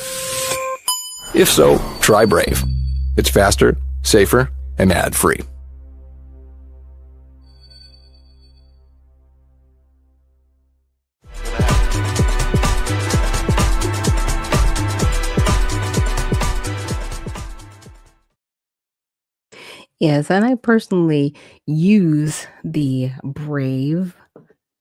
If so, try Brave. It's faster, safer, and ad-free. Yes, and I personally use the Brave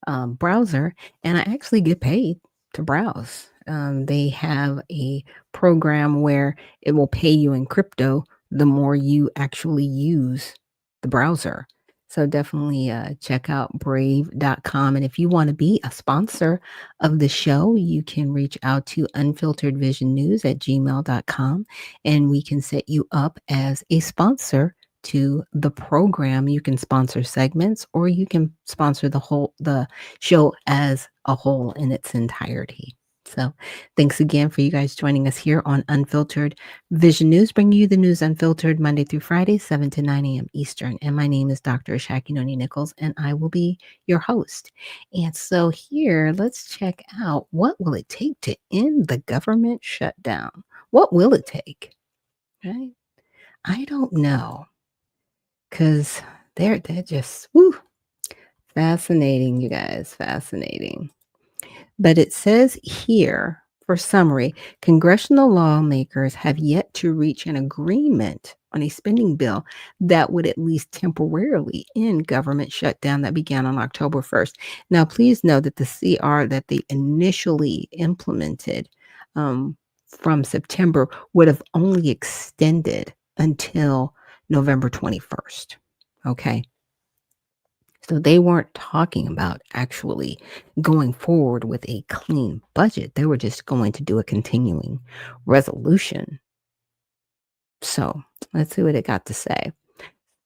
browser, and I actually get paid to browse. They have a program where it will pay you in crypto the more you actually use the browser. So definitely check out brave.com. And if you want to be a sponsor of the show, you can reach out to unfilteredvisionnews@gmail.com and we can set you up as a sponsor to the program. You can sponsor segments or you can sponsor the show as a whole in its entirety. So thanks again for you guys joining us here on Unfiltered Vision News, bringing you the news unfiltered Monday through Friday, 7 to 9 a.m. Eastern. And my name is Dr. Ashaki Noni Nichols, and I will be your host. And so here, let's check out, what will it take to end the government shutdown? What will it take? Right? I don't know. Because they're just fascinating, you guys, fascinating. But it says here, for summary, congressional lawmakers have yet to reach an agreement on a spending bill that would at least temporarily end government shutdown that began on October 1st. Now, please know that the CR that they initially implemented from September would have only extended until November 21st. Okay. So they weren't talking about actually going forward with a clean budget. They were just going to do a continuing resolution. So let's see what it got to say.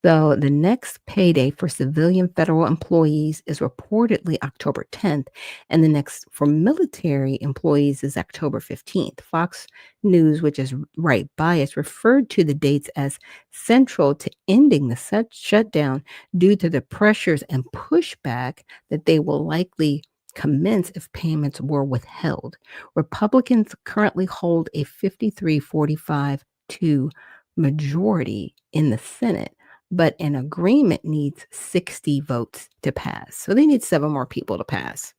So the next payday for civilian federal employees is reportedly October 10th, and the next for military employees is October 15th. Fox News, which is right biased, referred to the dates as central to ending the shutdown due to the pressures and pushback that they will likely commence if payments were withheld. Republicans currently hold a 53-45-2 majority in the Senate, but an agreement needs 60 votes to pass. So they need 7 more people to pass.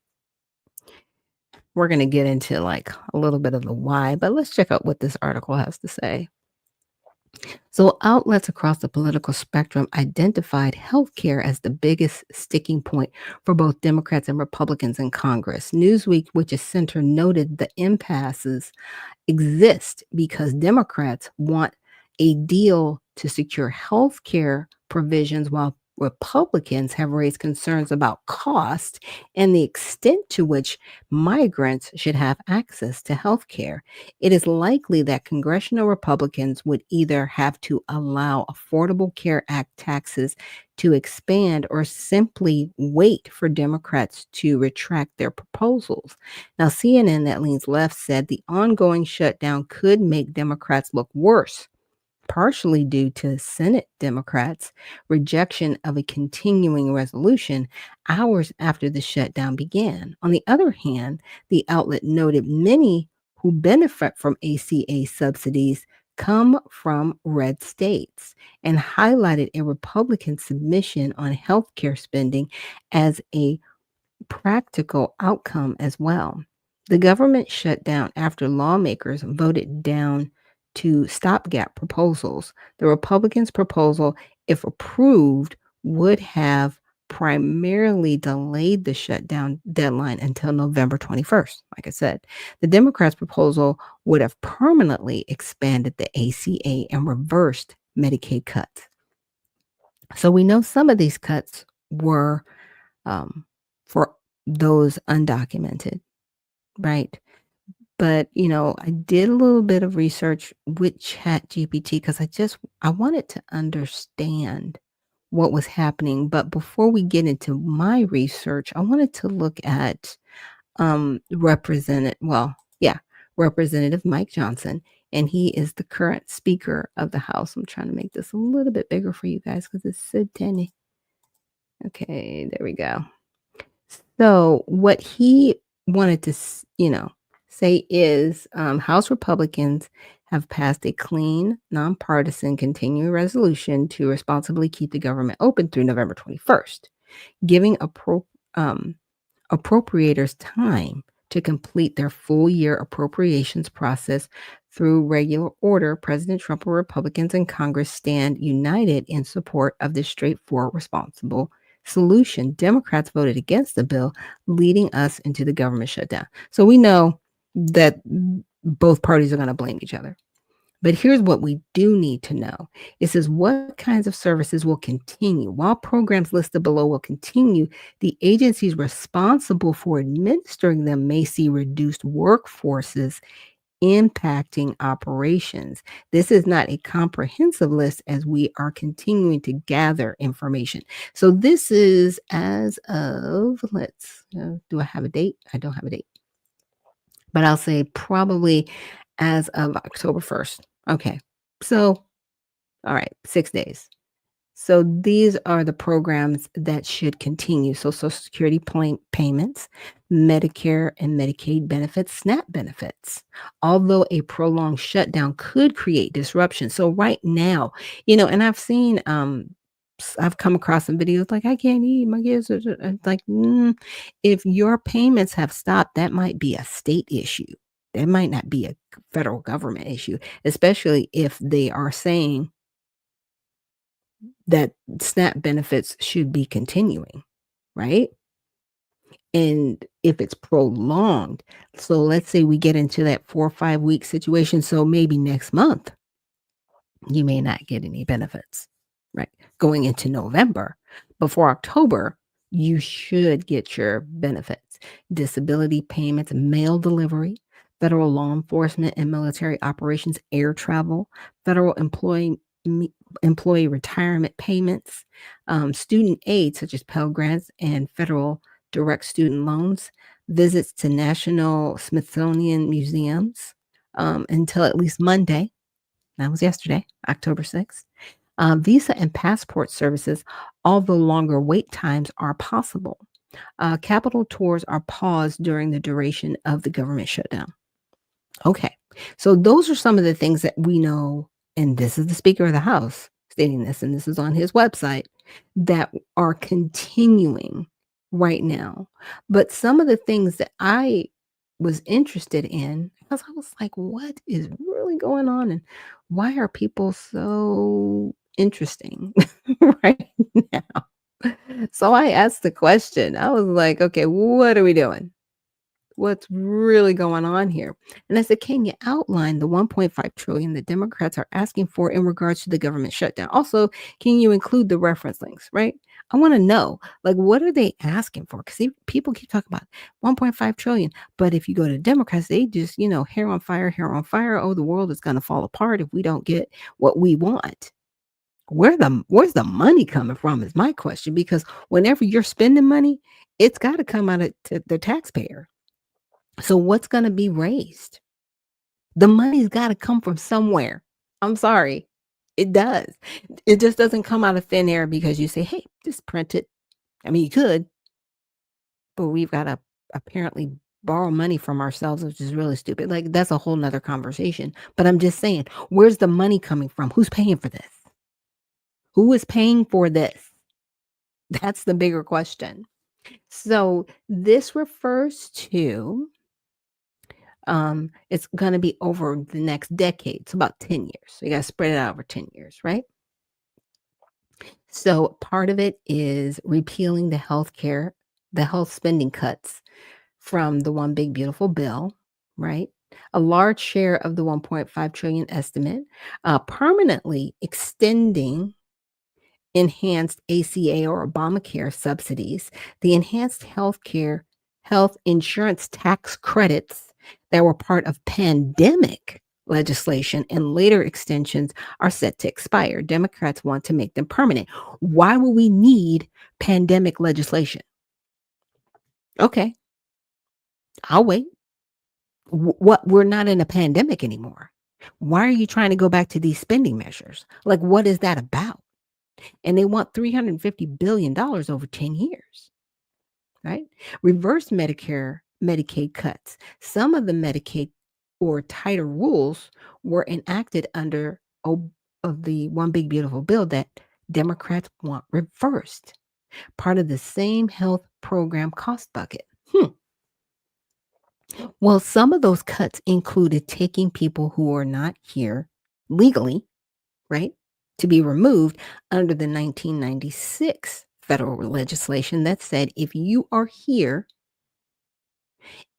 We're going to get into like a little bit of the why, but let's check out what this article has to say. So outlets across the political spectrum identified healthcare as the biggest sticking point for both Democrats and Republicans in Congress. Newsweek, which is center, noted the impasses exist because Democrats want a deal to secure health care provisions while Republicans have raised concerns about cost and the extent to which migrants should have access to health care. It is likely that congressional Republicans would either have to allow Affordable Care Act taxes to expand or simply wait for Democrats to retract their proposals. Now, CNN, that leans left, said the ongoing shutdown could make Democrats look worse, partially due to Senate Democrats' rejection of a continuing resolution hours after the shutdown began. On the other hand, the outlet noted many who benefit from ACA subsidies come from red states and highlighted a Republican submission on healthcare spending as a practical outcome as well. The government shut down after lawmakers voted down two stopgap proposals. The Republicans' proposal, if approved, would have primarily delayed the shutdown deadline until November 21st. Like I said, the Democrats' proposal would have permanently expanded the ACA and reversed Medicaid cuts. So we know some of these cuts were for those undocumented, right? But I did a little bit of research with Chat GPT because I wanted to understand what was happening. But before we get into my research, I wanted to look at Representative Mike Johnson, and he is the current Speaker of the House. I'm trying to make this a little bit bigger for you guys because it's so tiny. Okay, there we go. So what he wanted to, say is House Republicans have passed a clean, nonpartisan continuing resolution to responsibly keep the government open through November 21st, giving appropriators time to complete their full year appropriations process through regular order. President Trump and Republicans in Congress stand united in support of this straightforward, responsible solution. Democrats voted against the bill, leading us into the government shutdown. So we know that both parties are going to blame each other. But here's what we do need to know. It says what kinds of services will continue. While programs listed below will continue, the agencies responsible for administering them may see reduced workforces impacting operations. This is not a comprehensive list as we are continuing to gather information. So this is as of, do I have a date? I don't have a date. But I'll say probably as of October 1st. Okay. So, all right, 6 days. So these are the programs that should continue. So Social Security payments, Medicare and Medicaid benefits, SNAP benefits, although a prolonged shutdown could create disruption. So right now, and I've seen, I've come across some videos like, I can't eat, my kids are like, if your payments have stopped, that might be a state issue. That might not be a federal government issue, especially if they are saying that SNAP benefits should be continuing, right? And if it's prolonged, so let's say we get into that 4 or 5 week situation. So maybe next month, you may not get any benefits, right? Going into November. Before October, you should get your benefits, disability payments, mail delivery, federal law enforcement and military operations, air travel, federal employee retirement payments, student aid such as Pell Grants and federal direct student loans, visits to National Smithsonian museums until at least Monday. That was yesterday, October 6th. Visa and passport services, although longer wait times are possible. Capital tours are paused during the duration of the government shutdown. Okay, so those are some of the things that we know, and this is the Speaker of the House stating this, and this is on his website, that are continuing right now. But some of the things that I was interested in, because I was like, what is really going on? And why are people so interesting right now? So I asked the question. I was like, okay, what are we doing? what's really going on here. And I said, can you outline the 1.5 trillion the Democrats are asking for in regards to the government shutdown? Also, can you include the reference links, right? I want to know, like, what are they asking for? Because people keep talking about 1.5 trillion. But if you go to Democrats, they just, hair on fire, hair on fire. Oh, the world is going to fall apart if we don't get what we want. Where's the money coming from is my question, because whenever you're spending money, it's got to come out of the taxpayer. So what's going to be raised? The money's got to come from somewhere. I'm sorry. It does. It just doesn't come out of thin air because you say, hey, just print it. I mean, you could, but we've got to apparently borrow money from ourselves, which is really stupid. Like, that's a whole nother conversation. But I'm just saying, where's the money coming from? Who's paying for this? Who is paying for this? That's the bigger question. So this refers to, it's going to be over the next decade. It's about 10 years. So you got to spread it out over 10 years, right? So part of it is repealing the health spending cuts from the One Big Beautiful Bill, right? A large share of the 1.5 trillion estimate, permanently extending enhanced ACA or Obamacare subsidies, the enhanced health insurance tax credits that were part of pandemic legislation and later extensions are set to expire. Democrats want to make them permanent. Why would we need pandemic legislation? Okay, I'll wait. What, we're not in a pandemic anymore. Why are you trying to go back to these spending measures? Like, what is that about? And they want $350 billion over 10 years, right? Reverse Medicaid cuts. Some of the Medicaid or tighter rules were enacted under of the One Big Beautiful Bill that Democrats want reversed. Part of the same health program cost bucket. Well, some of those cuts included taking people who are not here legally, right, to be removed under the 1996 federal legislation that said if you are here,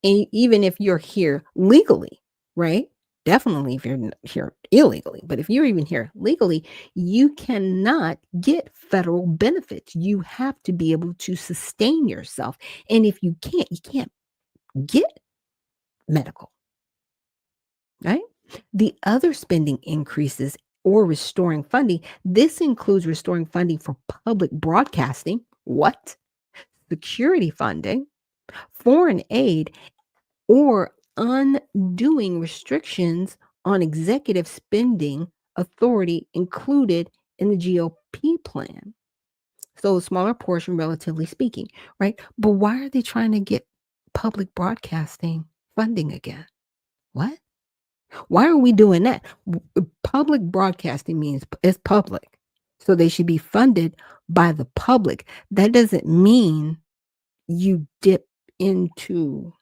and even if you're here legally, right? Definitely if you're here illegally, but if you're even here legally, you cannot get federal benefits. You have to be able to sustain yourself. And if you can't get medical, right? The other spending increases or restoring funding, this includes restoring funding for public broadcasting. What? Security funding, foreign aid, or undoing restrictions on executive spending authority included in the GOP plan. So a smaller portion, relatively speaking, right? But why are they trying to get public broadcasting funding again? What? Why are we doing that? Public broadcasting means it's public. So they should be funded by the public. That doesn't mean you dip into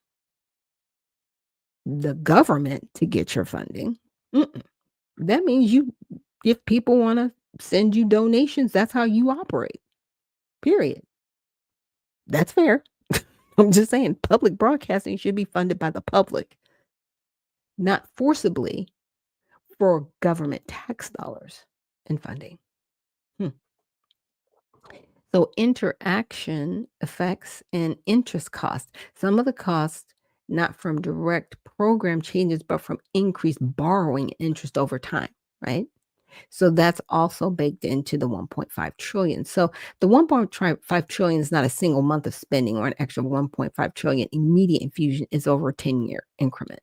the government to get your funding. Mm-mm. That means if people want to send you donations, that's how you operate. Period. That's fair. I'm just saying public broadcasting should be funded by the public, not forcibly for government tax dollars and funding. So interaction effects and interest costs. Some of the costs not from direct program changes, but from increased borrowing interest over time, right? So that's also baked into the 1.5 trillion. So the 1.5 trillion is not a single month of spending or an extra 1.5 trillion immediate infusion. Is over a 10-year increment,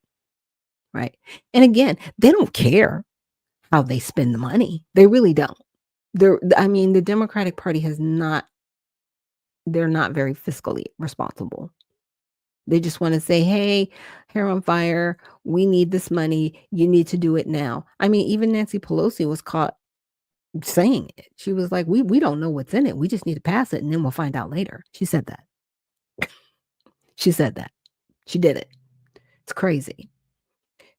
right? And again, they don't care how they spend the money. They really don't. The Democratic Party they're not very fiscally responsible. They just want to say, hey, hair on fire, we need this money. You need to do it now. Even Nancy Pelosi was caught saying it. She was like, we don't know what's in it. We just need to pass it and then we'll find out later. She said that. She said that. She did it. It's crazy.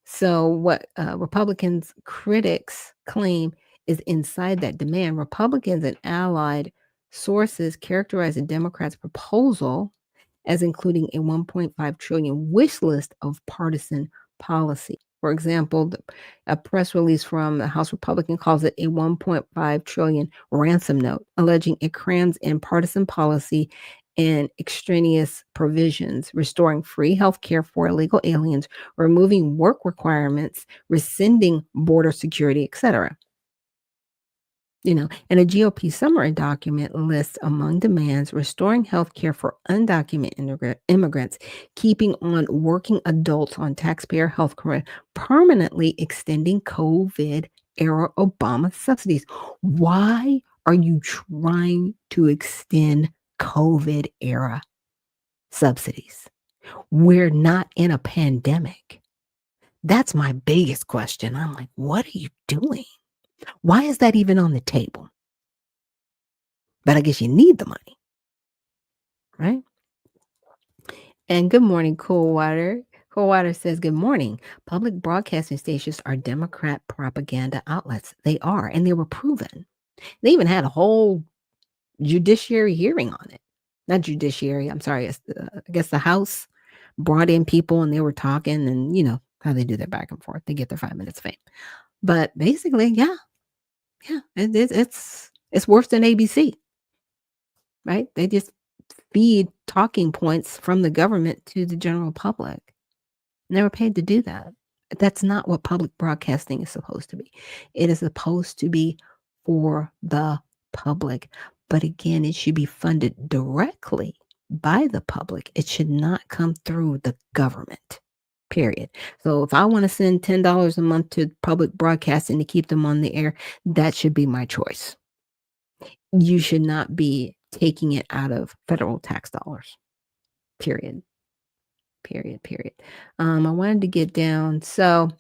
So what Republicans' critics claim is inside that demand. Republicans and allied sources characterize the Democrats' proposal as including a 1.5 trillion wish list of partisan policy. For example, a press release from the House Republican calls it a 1.5 trillion ransom note, alleging it crams in partisan policy and extraneous provisions, restoring free health care for illegal aliens, removing work requirements, rescinding border security, etc. And a GOP summary document lists among demands restoring health care for undocumented immigrants, keeping on working adults on taxpayer health care, permanently extending COVID era Obama subsidies. Why are you trying to extend COVID era subsidies? We're not in a pandemic. That's my biggest question. I'm like, what are you doing? Why is that even on the table? But I guess you need the money, right? And good morning, Cool Water. Cool Water says, good morning. Public broadcasting stations are Democrat propaganda outlets. They are, and they were proven. They even had a whole judiciary hearing on it. Not judiciary, I'm sorry. I guess the House brought in people and they were talking, and how they do their back and forth. They get their 5 minutes of fame. But basically, yeah, it's worse than ABC. Right? They just feed talking points from the government to the general public. Never paid to do that. That's not what public broadcasting is supposed to be. It is supposed to be for the public. But again, it should be funded directly by the public. It should not come through the government. Period. So if I want to send $10 a month to public broadcasting to keep them on the air, that should be my choice. You should not be taking it out of federal tax dollars. Period. I wanted to get down. So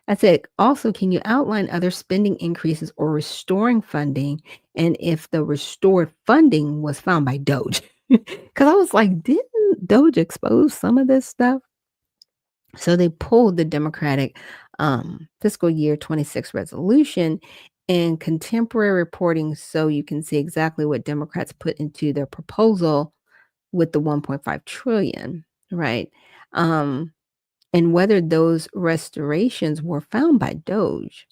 I said, also, can you outline other spending increases or restoring funding? And if the restored funding was found by Doge? Because I was like, didn't Doge expose some of this stuff? So they pulled the Democratic fiscal year 26 resolution and contemporary reporting, so you can see exactly what Democrats put into their proposal with the 1.5 trillion, right? And whether those restorations were found by Doge.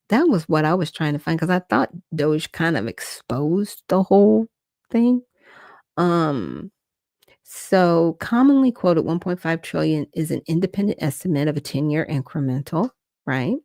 That was what I was trying to find, because I thought Doge kind of exposed the whole thing. So commonly quoted 1.5 trillion is an independent estimate of a 10-year incremental, right?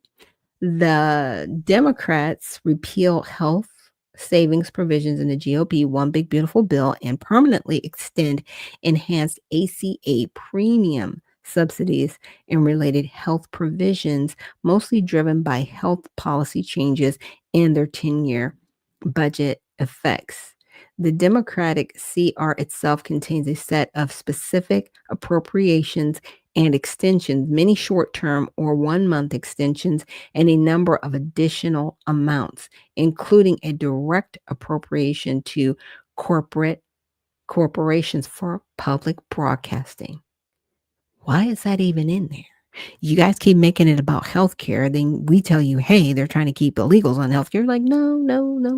The Democrats repeal health savings provisions in the GOP One Big Beautiful Bill and permanently extend enhanced ACA premium subsidies and related health provisions, mostly driven by health policy changes and their 10-year budget effects. The Democratic CR itself contains a set of specific appropriations and extensions, many short-term or one-month extensions, and a number of additional amounts, including a direct appropriation to corporations for public broadcasting. Why is that even in there? You guys keep making it about healthcare, then we tell you, hey, they're trying to keep illegals on healthcare. Like, no,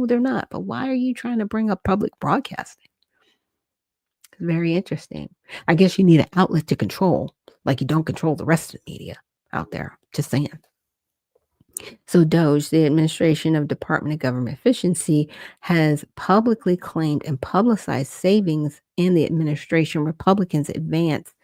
they're not. But why are you trying to bring up public broadcasting? It's very interesting. I guess you need an outlet to control, like you don't control the rest of the media out there. Just saying. So DOGE, the Administration of Department of Government Efficiency, has publicly claimed and publicized savings in the administration Republicans advanced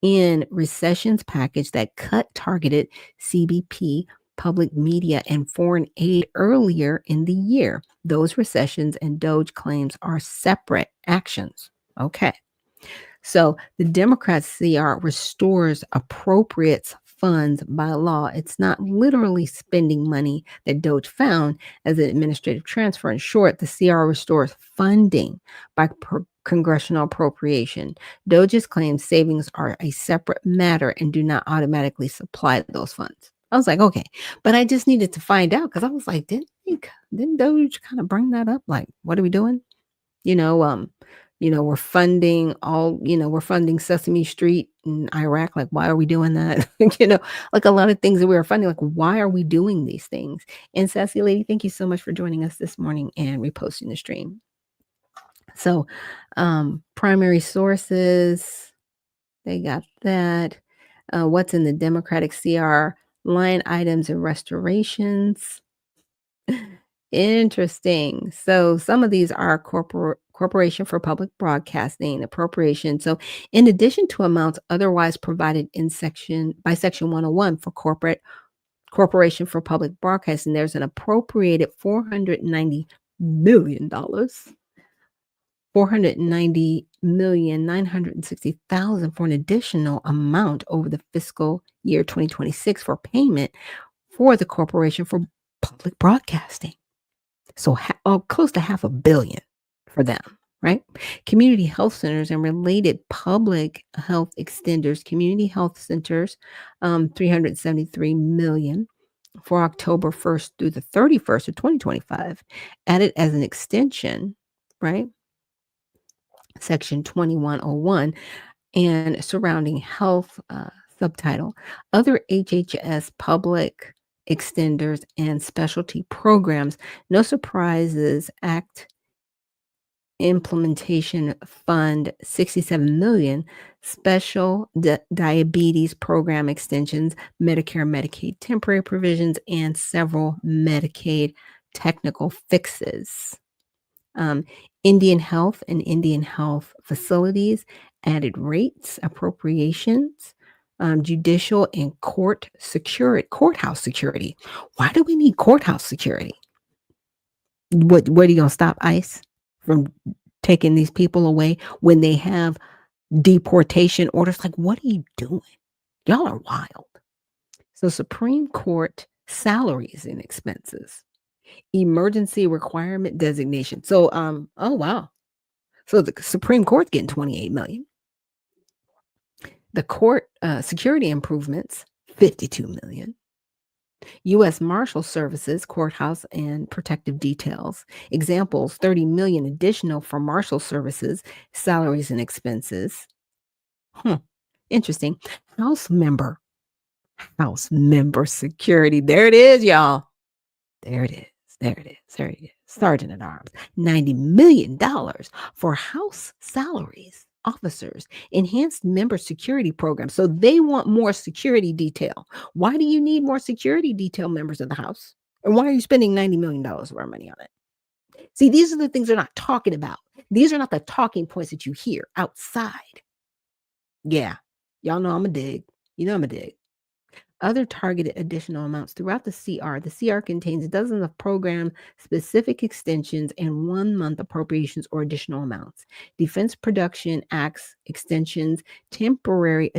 in recessions package that cut targeted CBP, public media, and foreign aid earlier in the year. Those recessions and DOGE claims are separate actions. Okay. So the Democrats CR restores appropriates funds by law. It's not literally spending money that DOGE found as an administrative transfer. In short, the CR restores funding by congressional appropriation. DOGE's claims savings are a separate matter and do not automatically supply those funds. I was like, okay, but I just needed to find out, because I was like, didn't DOGE kind of bring that up? Like, what are we doing? We're funding we're funding Sesame Street in Iraq. Like, why are we doing that? Like a lot of things that we are funding. Like, why are we doing these things? And Sassy Lady, thank you so much for joining us this morning and reposting the stream. So, primary sources, they got that. What's in the Democratic CR? Line items and restorations. Interesting. So some of these are Corporation for Public Broadcasting appropriation. So in addition to amounts otherwise provided in Section 101 for Corporation for Public Broadcasting, there's an appropriated $490 million, 490,960,000 for an additional amount over the fiscal year 2026 for payment for the Corporation for Public Broadcasting. So close to $500 million for them, right? Community health centers and related public health extenders, community health centers, 373 million for October 1st through the 31st of 2025, added as an extension, right? Section 2101 and surrounding health subtitle, other HHS public extenders and specialty programs. No surprises, Act Implementation Fund 67 million, special diabetes program extensions, Medicare, Medicaid temporary provisions, and several Medicaid technical fixes. Indian Health and Indian Health Facilities, added rates, appropriations, judicial and courthouse security. Why do we need courthouse security? What are you gonna stop ICE from taking these people away when they have deportation orders? Like, what are you doing? Y'all are wild. So Supreme Court salaries and expenses, emergency requirement designation. So oh wow. So the Supreme Court's getting 28 million. The court security improvements, 52 million. U.S. Marshal Services, courthouse and protective details. Examples, 30 million additional for Marshal Services, salaries and expenses. Interesting. House member security. There it is, y'all. There it is. There it is. There it is. Sergeant at Arms. $90 million for House salaries, officers, enhanced member security program. So they want more security detail. Why do you need more security detail, members of the House? And why are you spending $90 million of our money on it? See, these are the things they're not talking about. These are not the talking points that you hear outside. Yeah. Y'all know I'm a dig. You know I'm a dig. Other targeted additional amounts throughout the CR. The CR contains dozens of program-specific extensions and 1 month appropriations or additional amounts. Defense Production Acts extensions, temporary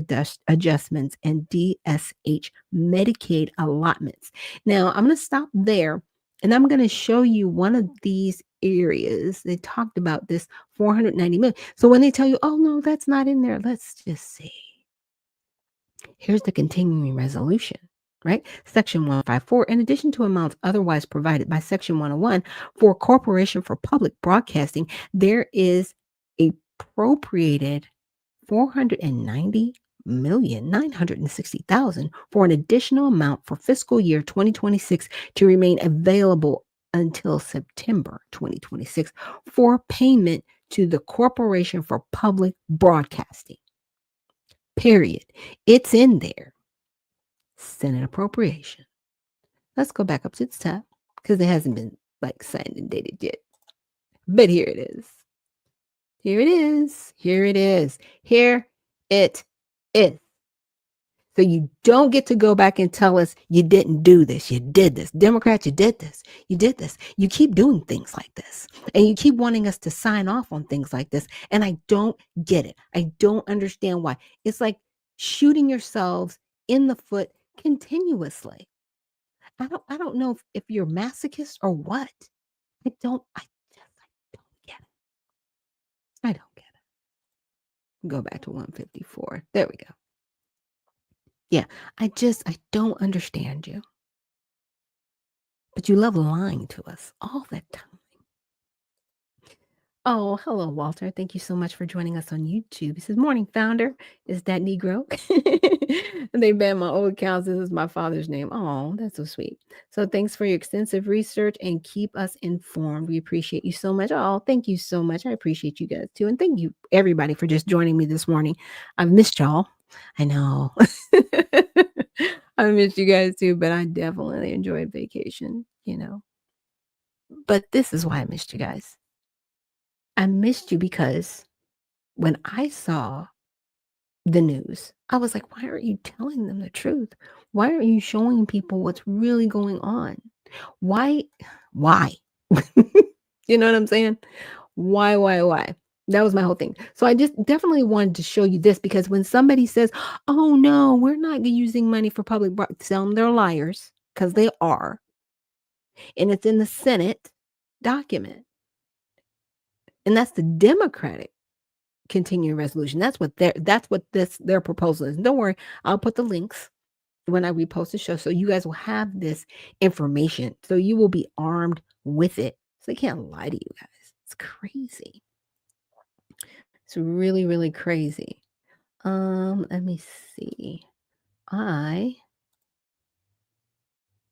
adjustments, and DSH Medicaid allotments. Now, I'm going to stop there, and I'm going to show you one of these areas. They talked about this 490 million. So when they tell you, oh, no, that's not in there, let's just see. Here's the continuing resolution, right? Section 154, in addition to amounts otherwise provided by Section 101 for Corporation for Public Broadcasting, there is appropriated 490,960,000 for an additional amount for fiscal year 2026 to remain available until September 2026 for payment to the Corporation for Public Broadcasting. Period. It's in there. Senate appropriation. Let's go back up to the top because it hasn't been like signed and dated yet. But here it is. Here it is. Here it is. Here it is. So you don't get to go back and tell us you didn't do this. You did this. Democrats, you did this. You did this. You keep doing things like this. And you keep wanting us to sign off on things like this. And I don't get it. I don't understand why. It's like shooting yourselves in the foot continuously. I don't know if you're masochist or what. I don't get it. I don't get it. Go back to 154. There we go. Yeah, I don't understand you. But you love lying to us all the time. Oh, hello, Walter. Thank you so much for joining us on YouTube. He says, Morning, founder. Is that Negro? And they banned my old accounts. This is my father's name. Oh, that's so sweet. So thanks for your extensive research and keep us informed. We appreciate you so much. Oh, thank you so much. I appreciate you guys too. And thank you, everybody, for just joining me this morning. I've missed y'all. I know. I missed you guys too, but I definitely enjoyed vacation. But this is why I missed you guys. I missed you because when I saw the news, I was like, why aren't you telling them the truth? Why aren't you showing people what's really going on? Why? Why? You know what I'm saying? Why? That was my whole thing. So I just definitely wanted to show you this because when somebody says, oh no, we're not using money for public, tell them they're liars because they are. And it's in the Senate document. And that's the Democratic continuing resolution. That's what their proposal is. Don't worry, I'll put the links when I repost the show so you guys will have this information. So you will be armed with it. So they can't lie to you guys. It's crazy. It's really, really crazy. Let me see. I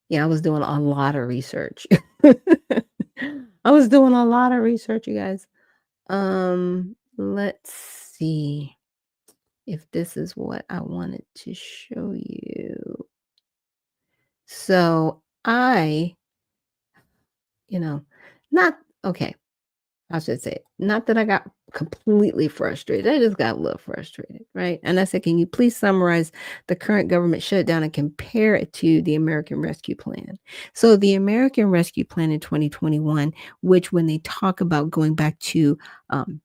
was doing a lot of research. I was doing a lot of research, you guys. Let's see if this is what I wanted to show you. So not okay. I should say, not that I got completely frustrated. I just got a little frustrated, right? And I said, can you please summarize the current government shutdown and compare it to the American Rescue Plan? So the American Rescue Plan in 2021, which when they talk about going back to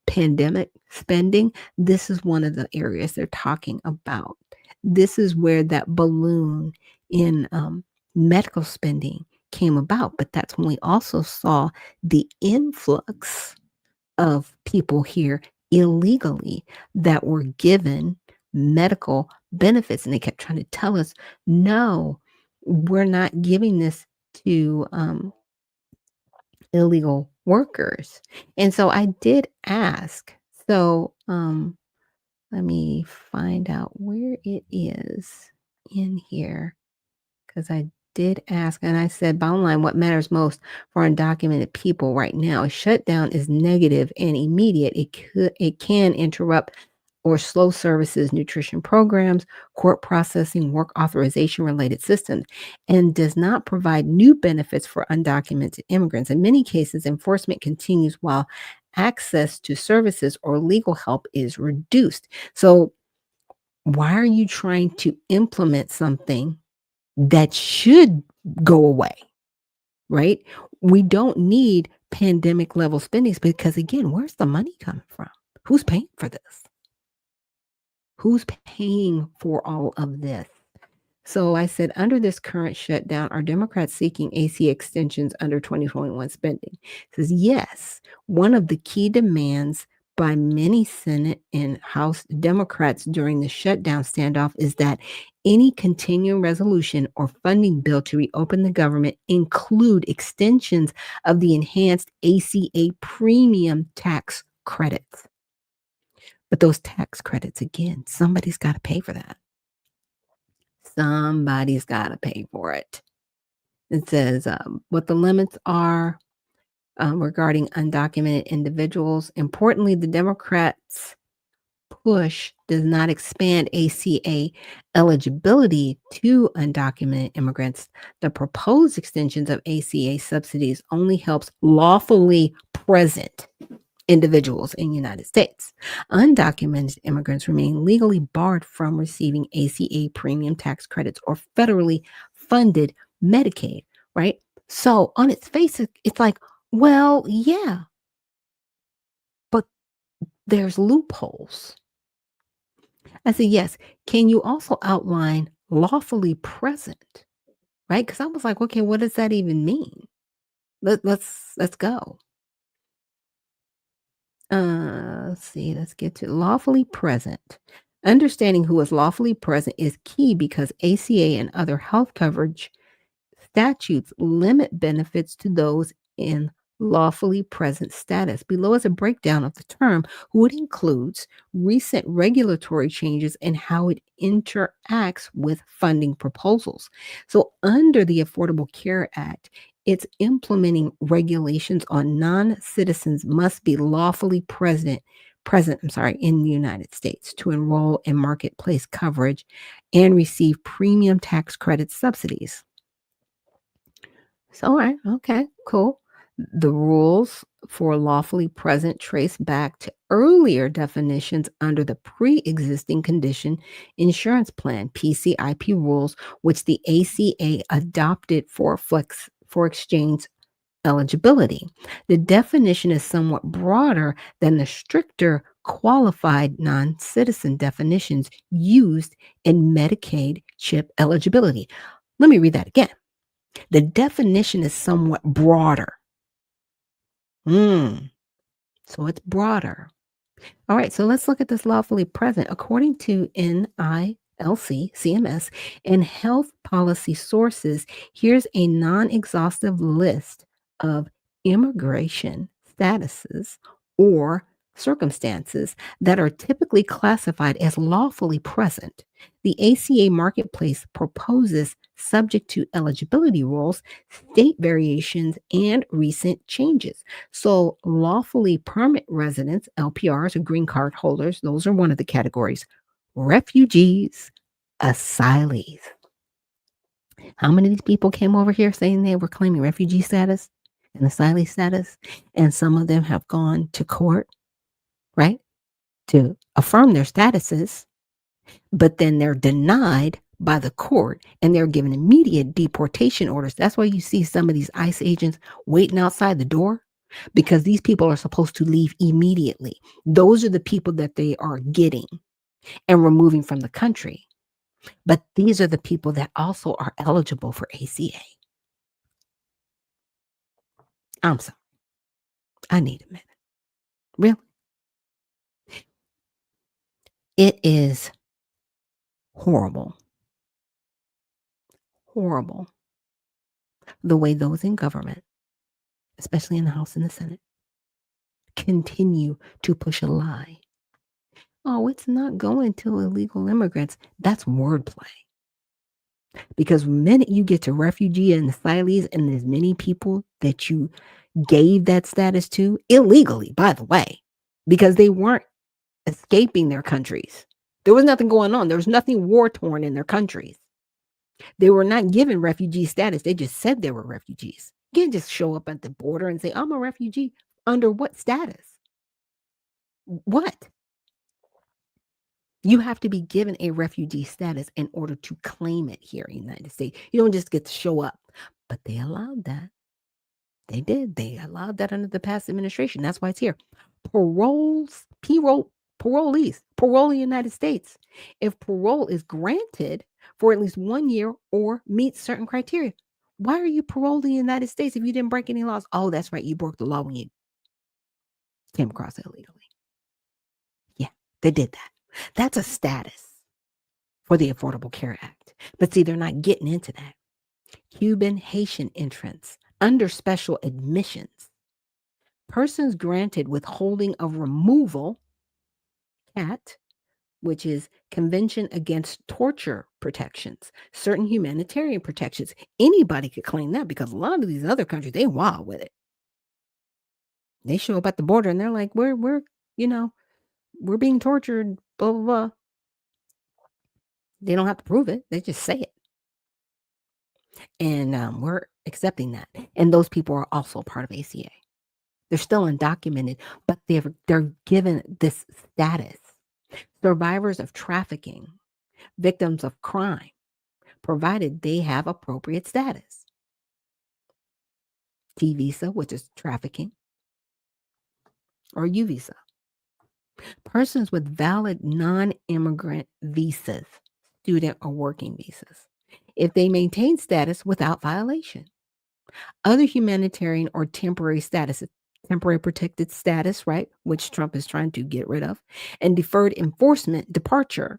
pandemic spending, this is one of the areas they're talking about. This is where that balloon in medical spending came about, but that's when we also saw the influx of people here illegally that were given medical benefits. And they kept trying to tell us, no, we're not giving this to illegal workers. And so I did ask. So let me find out where it is in here because I did ask, and I said, bottom line, what matters most for undocumented people right now? A shutdown is negative and immediate. It can interrupt or slow services, nutrition programs, court processing, work authorization related systems, and does not provide new benefits for undocumented immigrants. In many cases, enforcement continues while access to services or legal help is reduced. So why are you trying to implement something that should go away, right? We don't need pandemic level spendings because, again, where's the money coming from? Who's paying for this? Who's paying for all of this? So I said, under this current shutdown, are Democrats seeking AC extensions under 2021 spending? It says, yes. One of the key demands by many Senate and House Democrats during the shutdown standoff is that any continuing resolution or funding bill to reopen the government include extensions of the enhanced ACA premium tax credits. But those tax credits, again, somebody's got to pay for that. Somebody's got to pay for it. It says what the limits are regarding undocumented individuals. Importantly, the Democrats' push does not expand ACA eligibility to undocumented immigrants. The proposed extensions of ACA subsidies only helps lawfully present individuals in the United States. Undocumented immigrants remain legally barred from receiving ACA premium tax credits or federally funded Medicaid, right? So on its face, it's like, well, yeah, but there's loopholes. I said, yes. Can you also outline lawfully present, right? Because I was like, okay, what does that even mean? Let's go. Let's see. Let's get to lawfully present. Understanding who is lawfully present is key because ACA and other health coverage statutes limit benefits to those in lawfully present status. Below is a breakdown of the term, who it includes, recent regulatory changes, and how it interacts with funding proposals. So, under the Affordable Care Act, it's implementing regulations on non-citizens must be lawfully present in the United States to enroll in marketplace coverage and receive premium tax credit subsidies. So, all right, okay, cool. The rules for lawfully present trace back to earlier definitions under the pre-existing condition insurance plan (PCIP) rules, which the ACA adopted for exchange eligibility. The definition is somewhat broader than the stricter qualified non-citizen definitions used in Medicaid CHIP eligibility. Let me read that again. The definition is somewhat broader. So it's broader. All right, so let's look at this lawfully present. According to NILC, CMS, and health policy sources, here's a non-exhaustive list of immigration statuses or circumstances that are typically classified as lawfully present. The ACA marketplace proposes, subject to eligibility rules, state variations, and recent changes. So, lawfully permanent residents, LPRs, or green card holders, those are one of the categories. Refugees, asylees. How many of these people came over here saying they were claiming refugee status and asylee status? And some of them have gone to court, right, to affirm their statuses, but then they're denied by the court and they're given immediate deportation orders. That's why you see some of these ICE agents waiting outside the door, because these people are supposed to leave immediately. Those are the people that they are getting and removing from the country. But these are the people that also are eligible for ACA. I'm sorry. I need a minute. Really? It is horrible. Horrible. The way those in government, especially in the House and the Senate, continue to push a lie. Oh, it's not going to illegal immigrants. That's wordplay. Because the minute you get to refugee and asylees, and there's many people that you gave that status to illegally, by the way, because they weren't escaping their countries. There was nothing going on. There was nothing war-torn in their countries. They were not given refugee status. They just said they were refugees. You can't just show up at the border and say, I'm a refugee. Under what status? What? You have to be given a refugee status in order to claim it here in the United States. You don't just get to show up. But they allowed that. They did. They allowed that under the past administration. That's why it's here. Parolees, parole in the United States. If parole is granted for at least 1 year or meets certain criteria, why are you paroled in the United States if you didn't break any laws? Oh, that's right. You broke the law when you came across it illegally. Yeah, they did that. That's a status for the Affordable Care Act. But see, they're not getting into that. Cuban Haitian entrants under special admissions. Persons granted withholding of removal, CAT, which is Convention Against Torture protections, certain humanitarian protections. Anybody could claim that, because a lot of these other countries, they wild with it. They show up at the border and they're like, we're being tortured, blah, blah, blah. They don't have to prove it. They just say it. And we're accepting that. And those people are also part of ACA. They're still undocumented, but they're given this status. Survivors of trafficking, victims of crime, provided they have appropriate status. T visa, which is trafficking, or U visa. Persons with valid non-immigrant visas, student or working visas, if they maintain status without violation. Other humanitarian or temporary status, temporary protected status, right, which Trump is trying to get rid of, and deferred enforcement departure,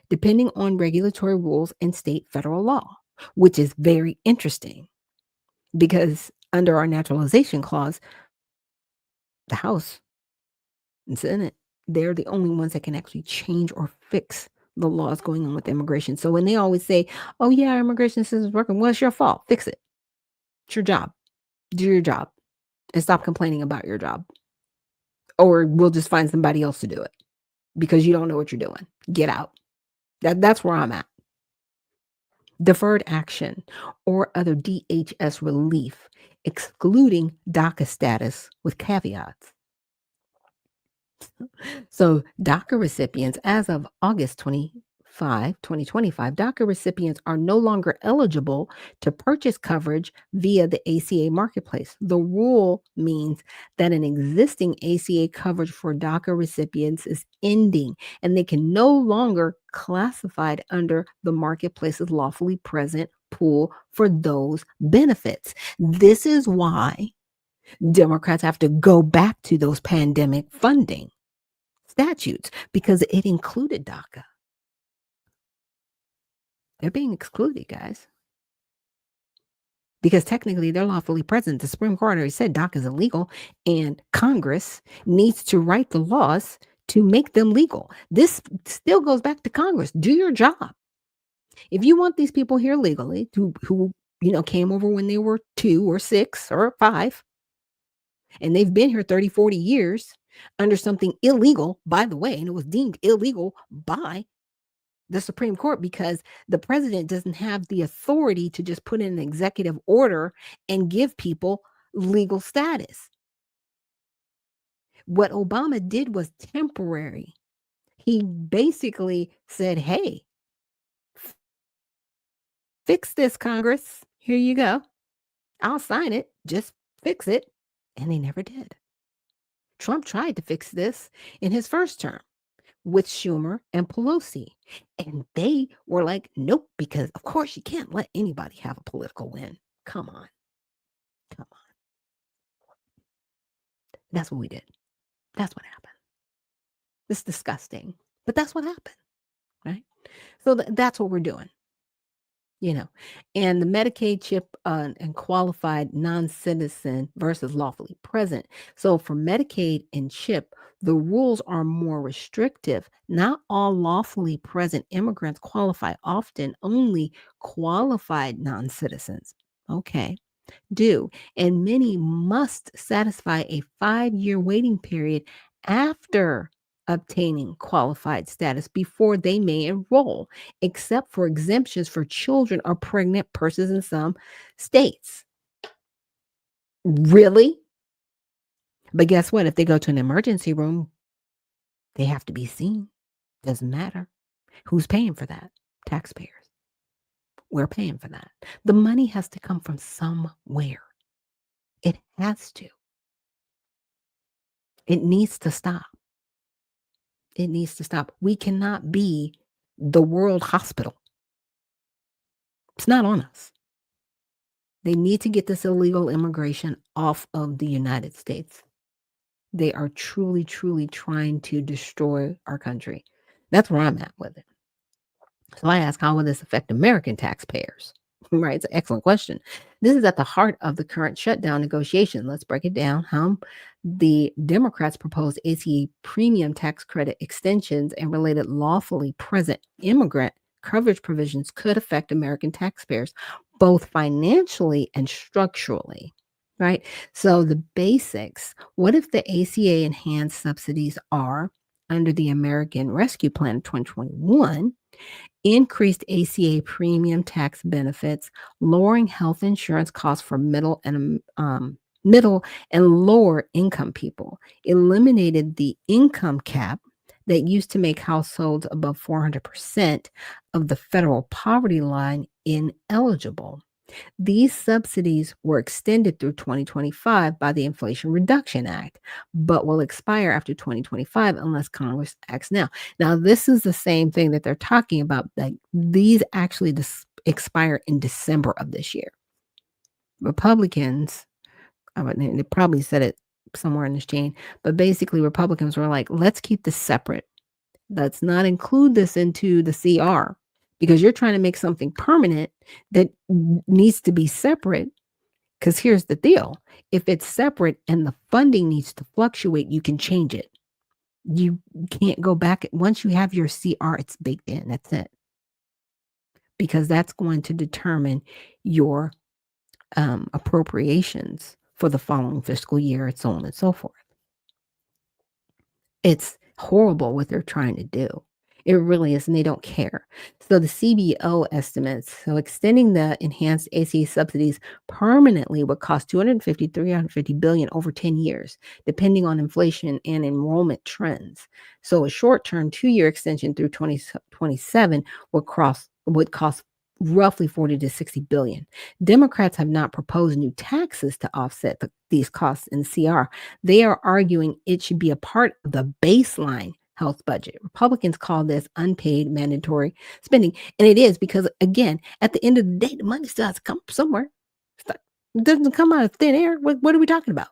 depending on regulatory rules and state federal law, which is very interesting because under our naturalization clause, the House and Senate, they're the only ones that can actually change or fix the laws going on with immigration. So when they always say, oh, yeah, our immigration system's working, well, it's your fault. Fix it. It's your job. Do your job and stop complaining about your job. Or we'll just find somebody else to do it because you don't know what you're doing. Get out. That's where I'm at. Deferred action or other DHS relief, excluding DACA status with caveats. So DACA recipients, as of August 2025, DACA recipients are no longer eligible to purchase coverage via the ACA marketplace. The rule means that an existing ACA coverage for DACA recipients is ending, and they can no longer classified under the marketplace's lawfully present pool for those benefits. This is why Democrats have to go back to those pandemic funding statutes because it included DACA. They're being excluded, guys. Because technically they're lawfully present. The Supreme Court already said DACA is illegal, and Congress needs to write the laws to make them legal. This still goes back to Congress. Do your job. If you want these people here legally, who came over when they were 2 or 6 or 5, and they've been here 30, 40 years under something illegal, by the way, and it was deemed illegal by the Supreme Court because the president doesn't have the authority to just put in an executive order and give people legal status. What Obama did was temporary. He basically said, hey, fix this, Congress. Here you go. I'll sign it. Just fix it. And they never did. Trump tried to fix this in his first term with Schumer and Pelosi. And they were like, nope, because of course you can't let anybody have a political win. Come on. Come on. That's what we did. That's what happened. It's disgusting, but that's what happened, right? So that's what we're doing. And the Medicaid chip and qualified non-citizen versus lawfully present. So for Medicaid and CHIP, the rules are more restrictive. Not all lawfully present immigrants qualify. Often only qualified non-citizens, do. And many must satisfy a 5-year waiting period after obtaining qualified status before they may enroll, except for exemptions for children or pregnant persons in some states. Really? But guess what? If they go to an emergency room, they have to be seen. Doesn't matter. Who's paying for that? Taxpayers. We're paying for that. The money has to come from somewhere. It has to. It needs to stop. It needs to stop. We cannot be the world hospital. It's not on us. They need to get this illegal immigration off of the United States. They are truly, truly trying to destroy our country. That's where I'm at with it. So I ask, how will this affect American taxpayers? Right? It's an excellent question. This is at the heart of the current shutdown negotiation. Let's break it down. How the Democrats proposed ACA premium tax credit extensions and related lawfully present immigrant coverage provisions could affect American taxpayers, both financially and structurally. Right? So the basics, what if the ACA enhanced subsidies are under the American Rescue Plan of 2021, increased ACA premium tax benefits, lowering health insurance costs for middle and lower income people, eliminated the income cap that used to make households above 400% of the federal poverty line ineligible. These subsidies were extended through 2025 by the Inflation Reduction Act, but will expire after 2025 unless Congress acts now. Now, this is the same thing that they're talking about. That these actually expire in December of this year. Republicans, they probably said it somewhere in this chain, but basically Republicans were like, let's keep this separate. Let's not include this into the CR. Because you're trying to make something permanent that needs to be separate. Because here's the deal. If it's separate and the funding needs to fluctuate, you can change it. You can't go back. Once you have your CR, it's baked in. That's it. Because that's going to determine your appropriations for the following fiscal year, and so on and so forth. It's horrible what they're trying to do. It really is, and they don't care. So the CBO estimates, so extending the enhanced ACA subsidies permanently would cost 250, 350 billion over 10 years, depending on inflation and enrollment trends. So a short-term 2-year extension through 2027 would cost roughly 40 to 60 billion. Democrats have not proposed new taxes to offset these costs in CR. They are arguing it should be a part of the baseline health budget. Republicans call this unpaid mandatory spending. And it is because, again, at the end of the day, the money still has to come from somewhere. It doesn't come out of thin air. What are we talking about?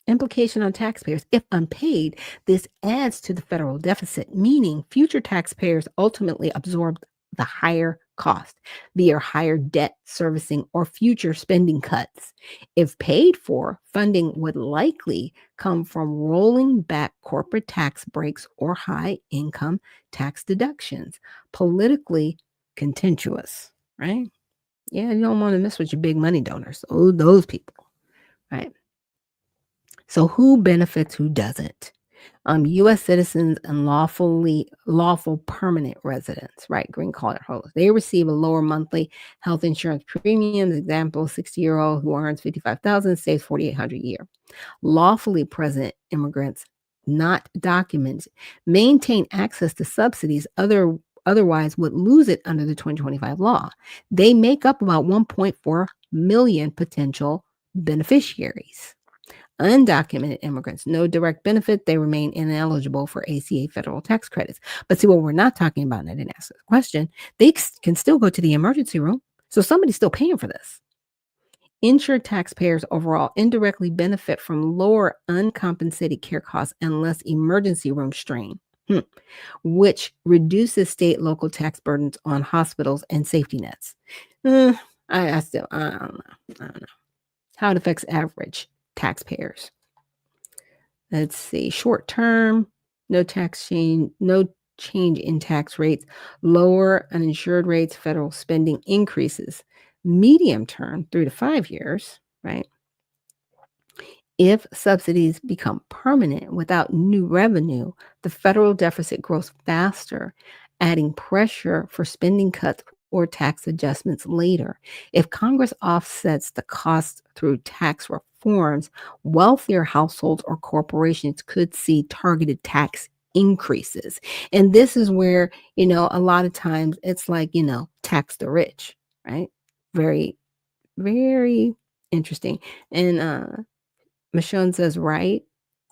Implication on taxpayers. If unpaid, this adds to the federal deficit, meaning future taxpayers ultimately absorb the higher cost via higher debt servicing or future spending cuts. If paid for, funding would likely come from rolling back corporate tax breaks or high income tax deductions. Politically contentious, right? Yeah, you don't want to mess with your big money donors. Oh, those people, right? So who benefits, who doesn't? U.S. citizens and lawful permanent residents, right? Green card holders. They receive a lower monthly health insurance premiums. Example: 60-year-old who earns $55,000 saves $4,800 a year. Lawfully present immigrants, not documents, maintain access to subsidies. Otherwise would lose it under the 2025 law. They make up about 1.4 million potential beneficiaries. Undocumented immigrants, no direct benefit, they remain ineligible for ACA federal tax credits. But see, what we're not talking about, and I didn't ask the question, they can still go to the emergency room. So somebody's still paying for this. Insured taxpayers overall indirectly benefit from lower uncompensated care costs and less emergency room strain, which reduces state local tax burdens on hospitals and safety nets. I don't know how it affects average taxpayers. Let's see. Short term, no change in tax rates, lower uninsured rates, federal spending increases. Medium term, 3 to 5 years, right? If subsidies become permanent without new revenue, the federal deficit grows faster, adding pressure for spending cuts or tax adjustments later. If Congress offsets the cost through tax reforms, wealthier households or corporations could see targeted tax increases. And this is where, a lot of times it's like, tax the rich, right? Very, very interesting. And Michonne says, right.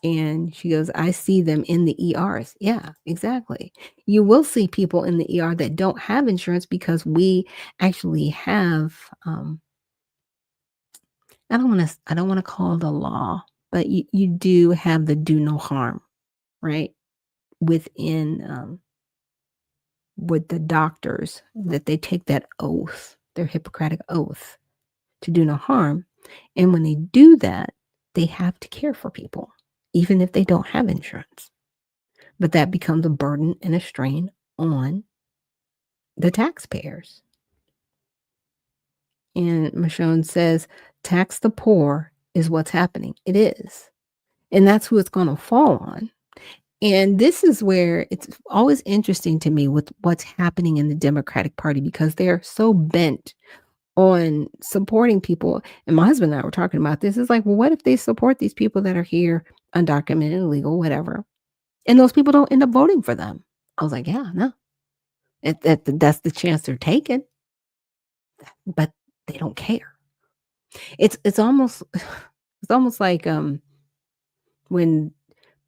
And she goes, I see them in the ERs. Yeah, exactly. You will see people in the ER that don't have insurance because we actually have, I don't want to call it a law, but you do have the do no harm, right? Within, with the doctors, that they take that oath, their Hippocratic oath to do no harm. And when they do that, they have to care for people, even if they don't have insurance. But that becomes a burden and a strain on the taxpayers. And Michonne says, tax the poor is what's happening. It is. And that's who it's going to fall on. And this is where it's always interesting to me with what's happening in the Democratic Party, because they're so bent on supporting people. And my husband and I were talking about this. It's like, well, what if they support these people that are here, undocumented, illegal, whatever, and those people don't end up voting for them? I was like, yeah, no. That's the chance they're taking. But they don't care. It's almost like when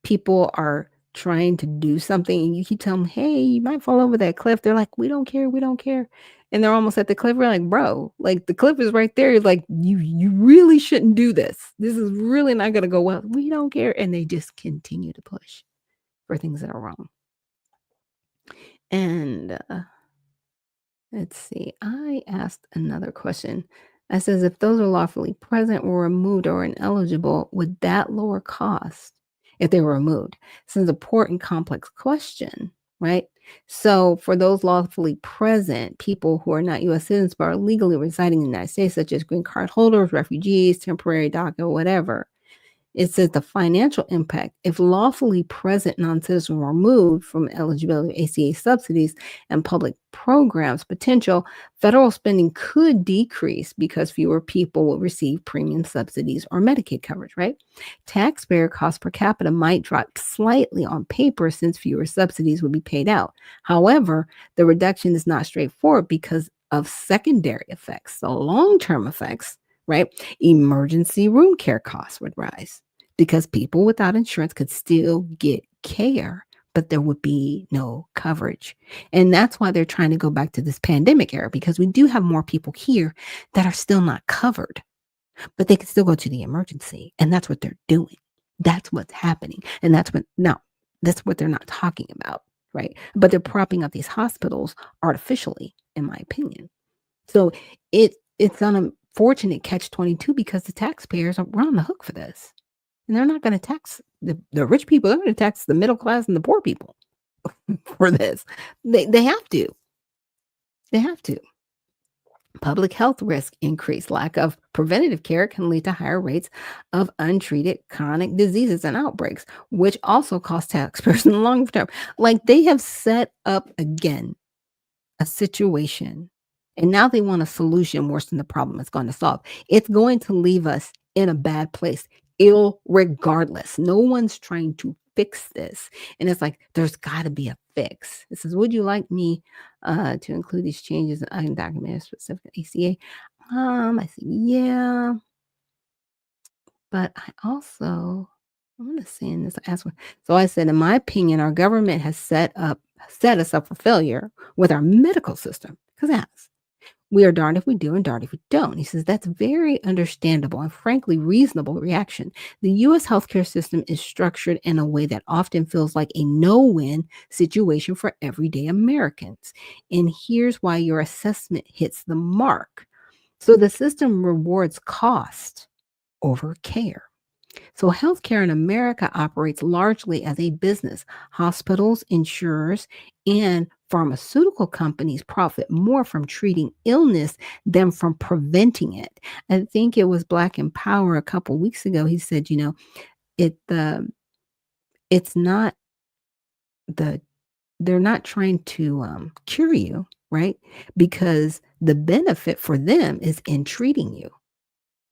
people are trying to do something and you keep telling them, hey, you might fall over that cliff. They're like, we don't care. And they're almost at the cliff. We're like, bro, like the cliff is right there. Like you really shouldn't do this. This is really not going to go well. We don't care. And they just continue to push for things that are wrong. And let's see. I asked another question. I says, if those are lawfully present were removed or ineligible, would that lower cost if they were removed? This is an important, complex question, right? So, for those lawfully present, people who are not U.S. citizens but are legally residing in the United States, such as green card holders, refugees, temporary DACA, whatever, it says the financial impact, if lawfully present non-citizens were removed from eligibility of ACA subsidies and public programs, potential federal spending could decrease because fewer people will receive premium subsidies or Medicaid coverage, right? Taxpayer costs per capita might drop slightly on paper since fewer subsidies would be paid out. However, the reduction is not straightforward because of secondary effects, the long-term effects, right? Emergency room care costs would rise because people without insurance could still get care, but there would be no coverage. And that's why they're trying to go back to this pandemic era, because we do have more people here that are still not covered, but they can still go to the emergency. And that's what they're doing. That's what's happening. And that's what they're not talking about, right? But they're propping up these hospitals artificially, in my opinion. So it's an unfortunate catch-22 because the taxpayers are on the hook for this. And they're not going to tax the rich people. They're going to tax the middle class and the poor people for this. They have to. They have to. Public health risk increase. Lack of preventative care can lead to higher rates of untreated chronic diseases and outbreaks, which also cost taxpayers in the long term. Like, they have set up again a situation, and now they want a solution worse than the problem it's going to solve. It's going to leave us in a bad place, regardless. No one's trying to fix this. And it's like, there's got to be a fix. It says, would you like me to include these changes in undocumented specific ACA? I said, yeah. But I'm going to say in this last one. So I said, in my opinion, our government has set us up for failure with our medical system, because it has. We are darned if we do and darned if we don't. He says that's very understandable and frankly reasonable reaction. The U.S. healthcare system is structured in a way that often feels like a no-win situation for everyday Americans. And here's why your assessment hits the mark. So the system rewards cost over care. So healthcare in America operates largely as a business. Hospitals, insurers, and pharmaceutical companies profit more from treating illness than from preventing it. I think it was Black Empower a couple weeks ago. He said, it's not they're not trying to cure you, right? Because the benefit for them is in treating you.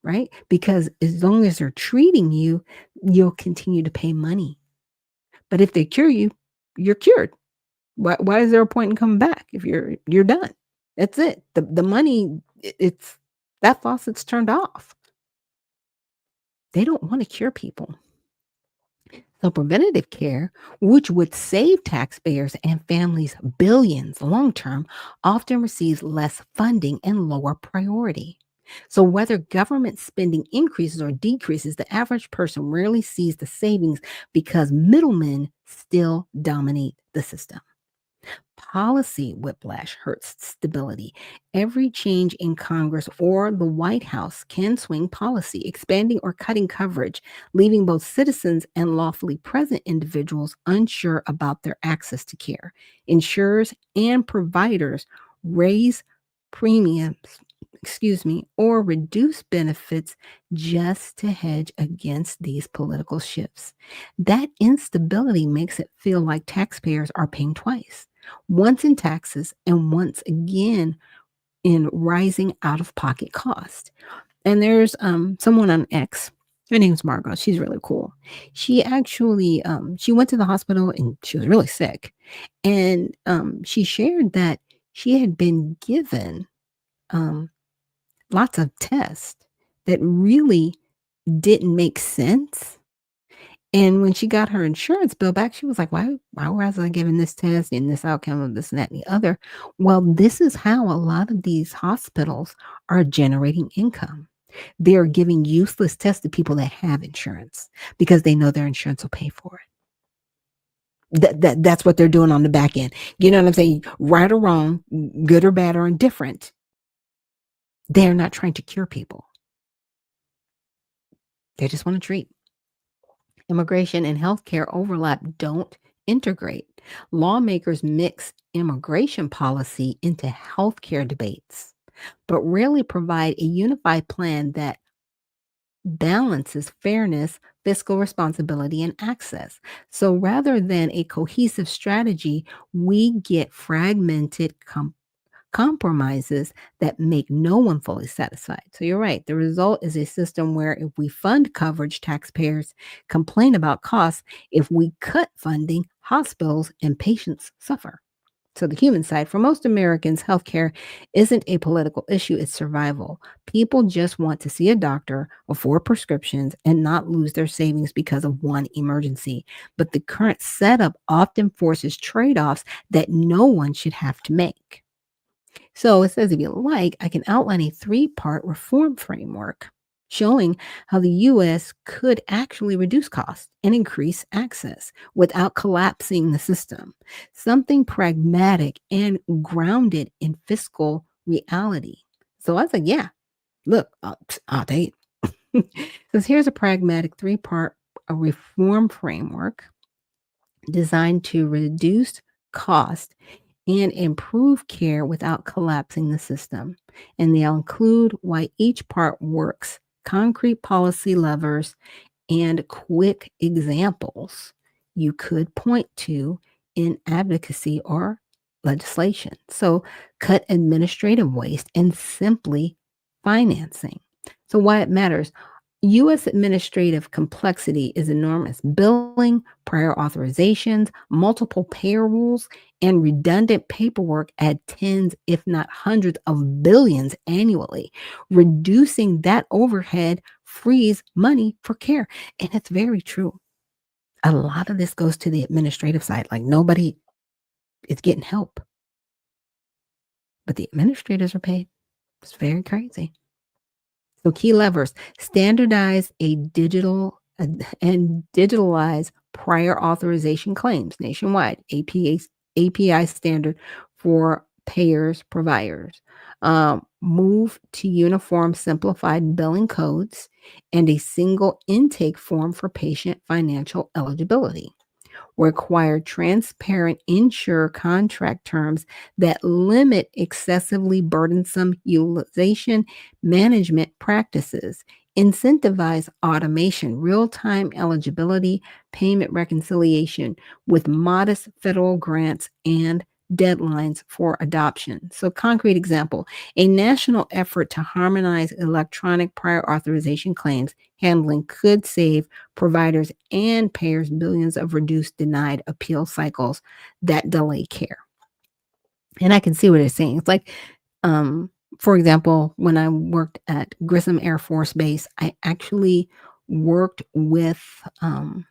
Right? Because as long as they're treating you, you'll continue to pay money. But if they cure you, you're cured. Why is there a point in coming back if you're done? That's it. The money, it's that faucet's turned off. They don't want to cure people. So preventative care, which would save taxpayers and families billions long term, often receives less funding and lower priority. So whether government spending increases or decreases, the average person rarely sees the savings because middlemen still dominate the system. Policy whiplash hurts stability. Every change in Congress or the White House can swing policy, expanding or cutting coverage, leaving both citizens and lawfully present individuals unsure about their access to care. Insurers and providers raise premiums, or reduce benefits just to hedge against these political shifts. That instability makes it feel like taxpayers are paying twice, once in taxes and once again in rising out-of-pocket cost. And there's someone on X. Her name's Margot. She's really cool. She actually she went to the hospital and she was really sick. And she shared that she had been given lots of tests that really didn't make sense. And when she got her insurance bill back, she was like, why was I given this test and this outcome of this and that and the other? Well, this is how a lot of these hospitals are generating income. They're giving useless tests to people that have insurance because they know their insurance will pay for it. That's what they're doing on the back end. You know what I'm saying? Right or wrong, good or bad or indifferent. They're not trying to cure people. They just want to treat. Immigration and healthcare overlap, don't integrate. Lawmakers mix immigration policy into healthcare debates, but rarely provide a unified plan that balances fairness, fiscal responsibility, and access. So rather than a cohesive strategy, we get fragmented compromises that make no one fully satisfied. So you're right. The result is a system where if we fund coverage, taxpayers complain about costs. If we cut funding, hospitals and patients suffer. So the human side, for most Americans, healthcare isn't a political issue, it's survival. People just want to see a doctor, afford prescriptions, and not lose their savings because of one emergency. But the current setup often forces trade-offs that no one should have to make. So it says, if you like, I can outline a three-part reform framework showing how the U.S. could actually reduce costs and increase access without collapsing the system. Something pragmatic and grounded in fiscal reality. So I said, yeah, look, I'll take it. Because here's a pragmatic three-part reform framework designed to reduce cost and improve care without collapsing the system. And they'll include why each part works, concrete policy levers, and quick examples you could point to in advocacy or legislation. So, cut administrative waste and simply financing. So, why it matters. U.S. administrative complexity is enormous. Billing, prior authorizations, multiple payrolls, and redundant paperwork add tens, if not hundreds of billions annually. Reducing that overhead frees money for care. And it's very true. A lot of this goes to the administrative side. Like nobody is getting help, but the administrators are paid. It's very crazy. So key levers, standardize a digital and digitalize prior authorization claims nationwide, API standard for payers, providers. Move to uniform simplified billing codes and a single intake form for patient financial eligibility. Require transparent insurer contract terms that limit excessively burdensome utilization management practices. Incentivize automation, real time eligibility, payment reconciliation with modest federal grants and deadlines for adoption. So, concrete example, a national effort to harmonize electronic prior authorization claims handling could save providers and payers billions of reduced denied appeal cycles that delay care. And I can see what it's saying. It's like, for example, when I worked at Grissom Air Force Base, I actually worked with, how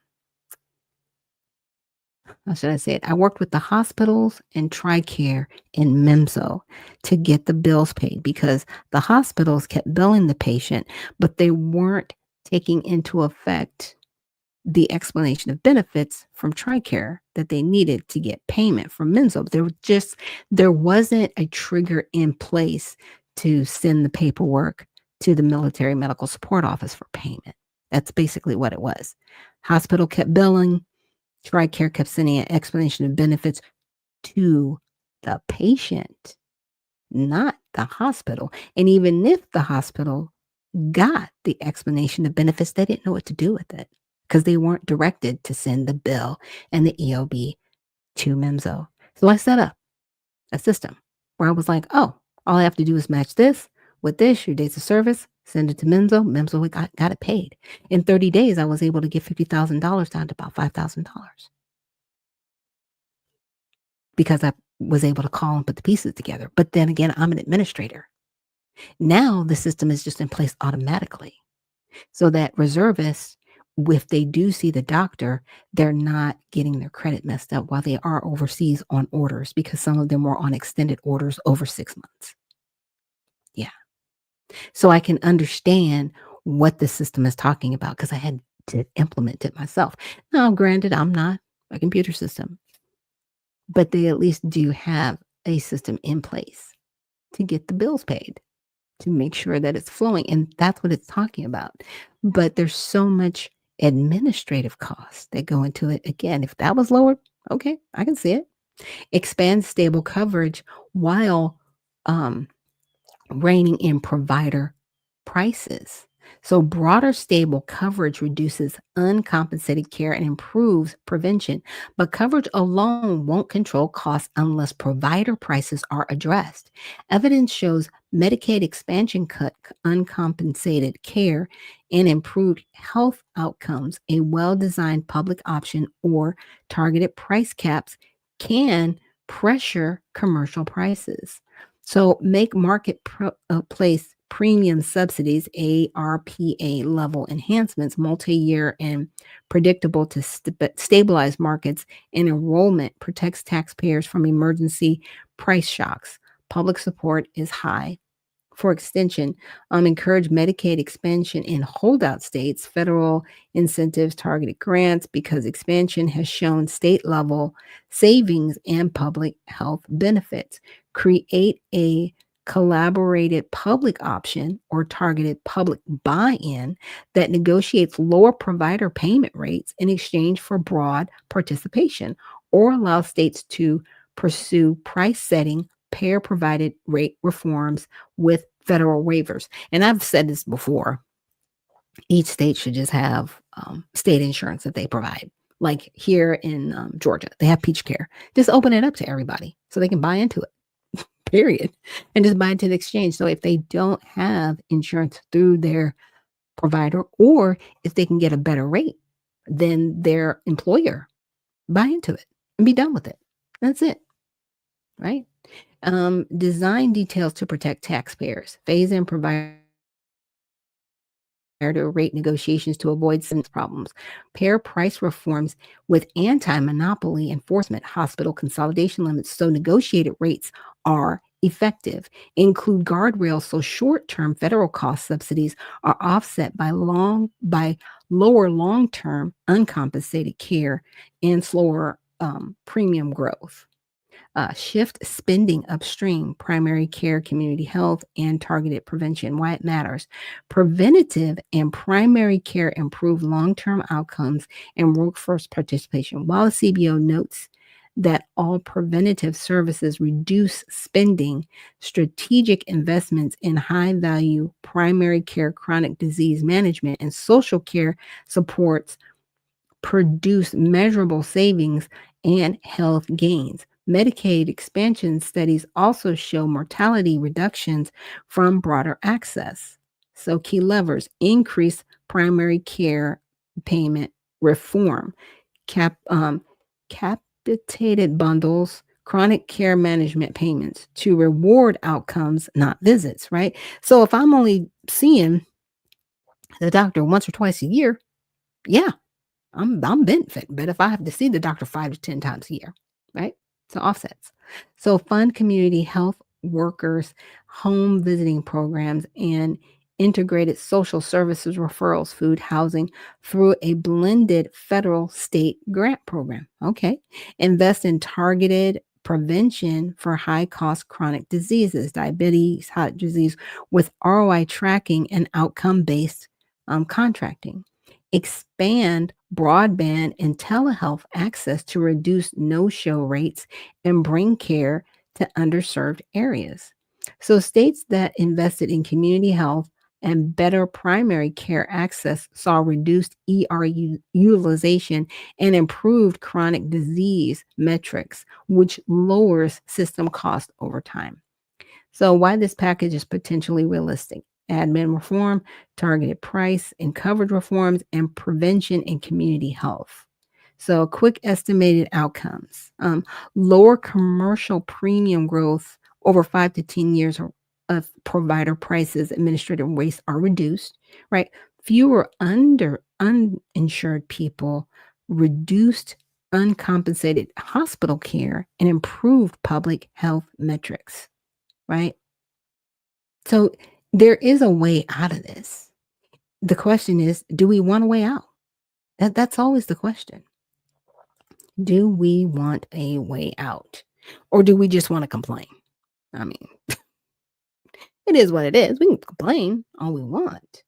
should I say it? I worked with the hospitals and TRICARE and MEMSO to get the bills paid because the hospitals kept billing the patient, but they weren't taking into effect the explanation of benefits from TRICARE that they needed to get payment from MEMSO. There wasn't a trigger in place to send the paperwork to the military medical support office for payment. That's basically what it was. Hospital kept billing, TRICARE kept sending an explanation of benefits to the patient, not the hospital. And even if the hospital got the explanation of benefits, they didn't know what to do with it because they weren't directed to send the bill and the EOB to MEMSO. So I set up a system where I was like, oh, all I have to do is match this with this, your dates of service, send it to MEMSO. MEMSO got it paid. In 30 days, I was able to get $50,000 down to about $5,000 because I was able to call and put the pieces together. But then again, I'm an administrator. Now the system is just in place automatically so that reservists, if they do see the doctor, they're not getting their credit messed up while they are overseas on orders because some of them were on extended orders over 6 months. Yeah. So I can understand what the system is talking about because I had to implement it myself. Now, granted, I'm not a computer system, but they at least do have a system in place to get the bills paid. to make sure that it's flowing. And that's what it's talking about. But there's so much administrative costs that go into it. Again, if that was lowered, okay, I can see it. Expand stable coverage while um, reining in provider prices. So, broader stable coverage reduces uncompensated care and improves prevention. But coverage alone won't control costs unless provider prices are addressed. Evidence shows Medicaid expansion cut uncompensated care and improved health outcomes. A well designed public option or targeted price caps can pressure commercial prices. So make place premium subsidies, ARPA level enhancements, multi-year and predictable to stabilize markets, and enrollment protects taxpayers from emergency price shocks. Public support is high. For extension, encourage Medicaid expansion in holdout states, federal incentives, targeted grants, because expansion has shown state level savings and public health benefits. Create a collaborated public option or targeted public buy in that negotiates lower provider payment rates in exchange for broad participation, or allow states to pursue price setting, payer provided rate reforms with federal waivers. And I've said this before, each state should just have state insurance that they provide. Like here in Georgia, they have Peach Care. Just open it up to everybody so they can buy into it, period, and just buy into the exchange. So if they don't have insurance through their provider, or if they can get a better rate than their employer, buy into it and be done with it. That's it, right? Design details to protect taxpayers. Phase in provider rate negotiations to avoid some problems. Pair price reforms with anti-monopoly enforcement, hospital consolidation limits, so negotiated rates are effective. Include guardrails so short-term federal cost subsidies are offset by lower long-term uncompensated care and slower premium growth. Shift spending upstream, primary care, community health, and targeted prevention. Why it matters. Preventative and primary care improve long term outcomes and workforce participation. While the CBO notes that all preventative services reduce spending, strategic investments in high value primary care, chronic disease management, and social care supports produce measurable savings and health gains. Medicaid expansion studies also show mortality reductions from broader access. So, key levers: increase primary care payment reform, capitated bundles, chronic care management payments to reward outcomes, not visits, right? So, if I'm only seeing the doctor once or twice a year, yeah, I'm benefiting. But if I have to see the doctor 5 to 10 times a year, right? So offsets. So fund community health workers, home visiting programs, and integrated social services referrals, food, housing through a blended federal state grant program. Okay. Invest in targeted prevention for high cost chronic diseases, diabetes, heart disease, with ROI tracking and outcome based contracting. Expand broadband and telehealth access to reduce no-show rates and bring care to underserved areas. So states that invested in community health and better primary care access saw reduced utilization and improved chronic disease metrics, which lowers system cost over time. So, why this package is potentially realistic: admin reform, targeted price and coverage reforms, and prevention and community health. So, quick estimated outcomes: lower commercial premium growth over 5 to 10 years of provider prices, administrative waste are reduced, right? Fewer uninsured people, reduced uncompensated hospital care, and improved public health metrics, right? So there is a way out of this. The question is, do we want a way out? That's always the question. Do we want a way out? Or do we just want to complain? I mean, It is what it is. We can complain all we want.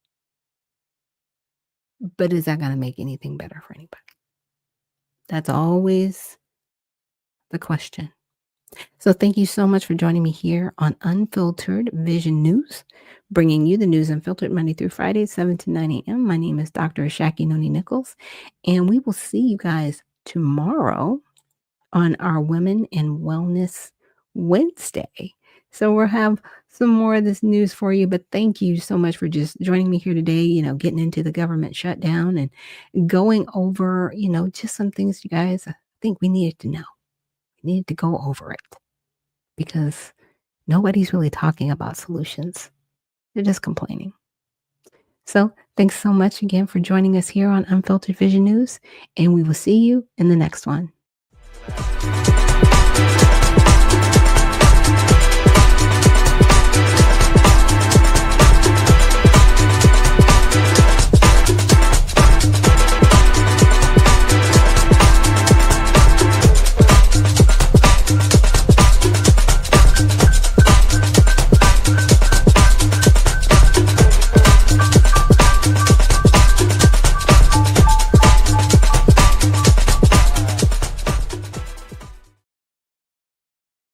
But is that going to make anything better for anybody? That's always the question. So thank you so much for joining me here on Unfiltered Vision News, bringing you the news unfiltered Monday through Friday, 7 to 9 a.m. My name is Dr. Ashaki Noni Nichols, and we will see you guys tomorrow on our Women in Wellness Wednesday. So we'll have some more of this news for you, but thank you so much for just joining me here today, getting into the government shutdown and going over, just some things you guys, I think we needed to know. We needed to go over it because nobody's really talking about solutions. They're just complaining. So thanks so much again for joining us here on Unfiltered Vision News, and we will see you in the next one.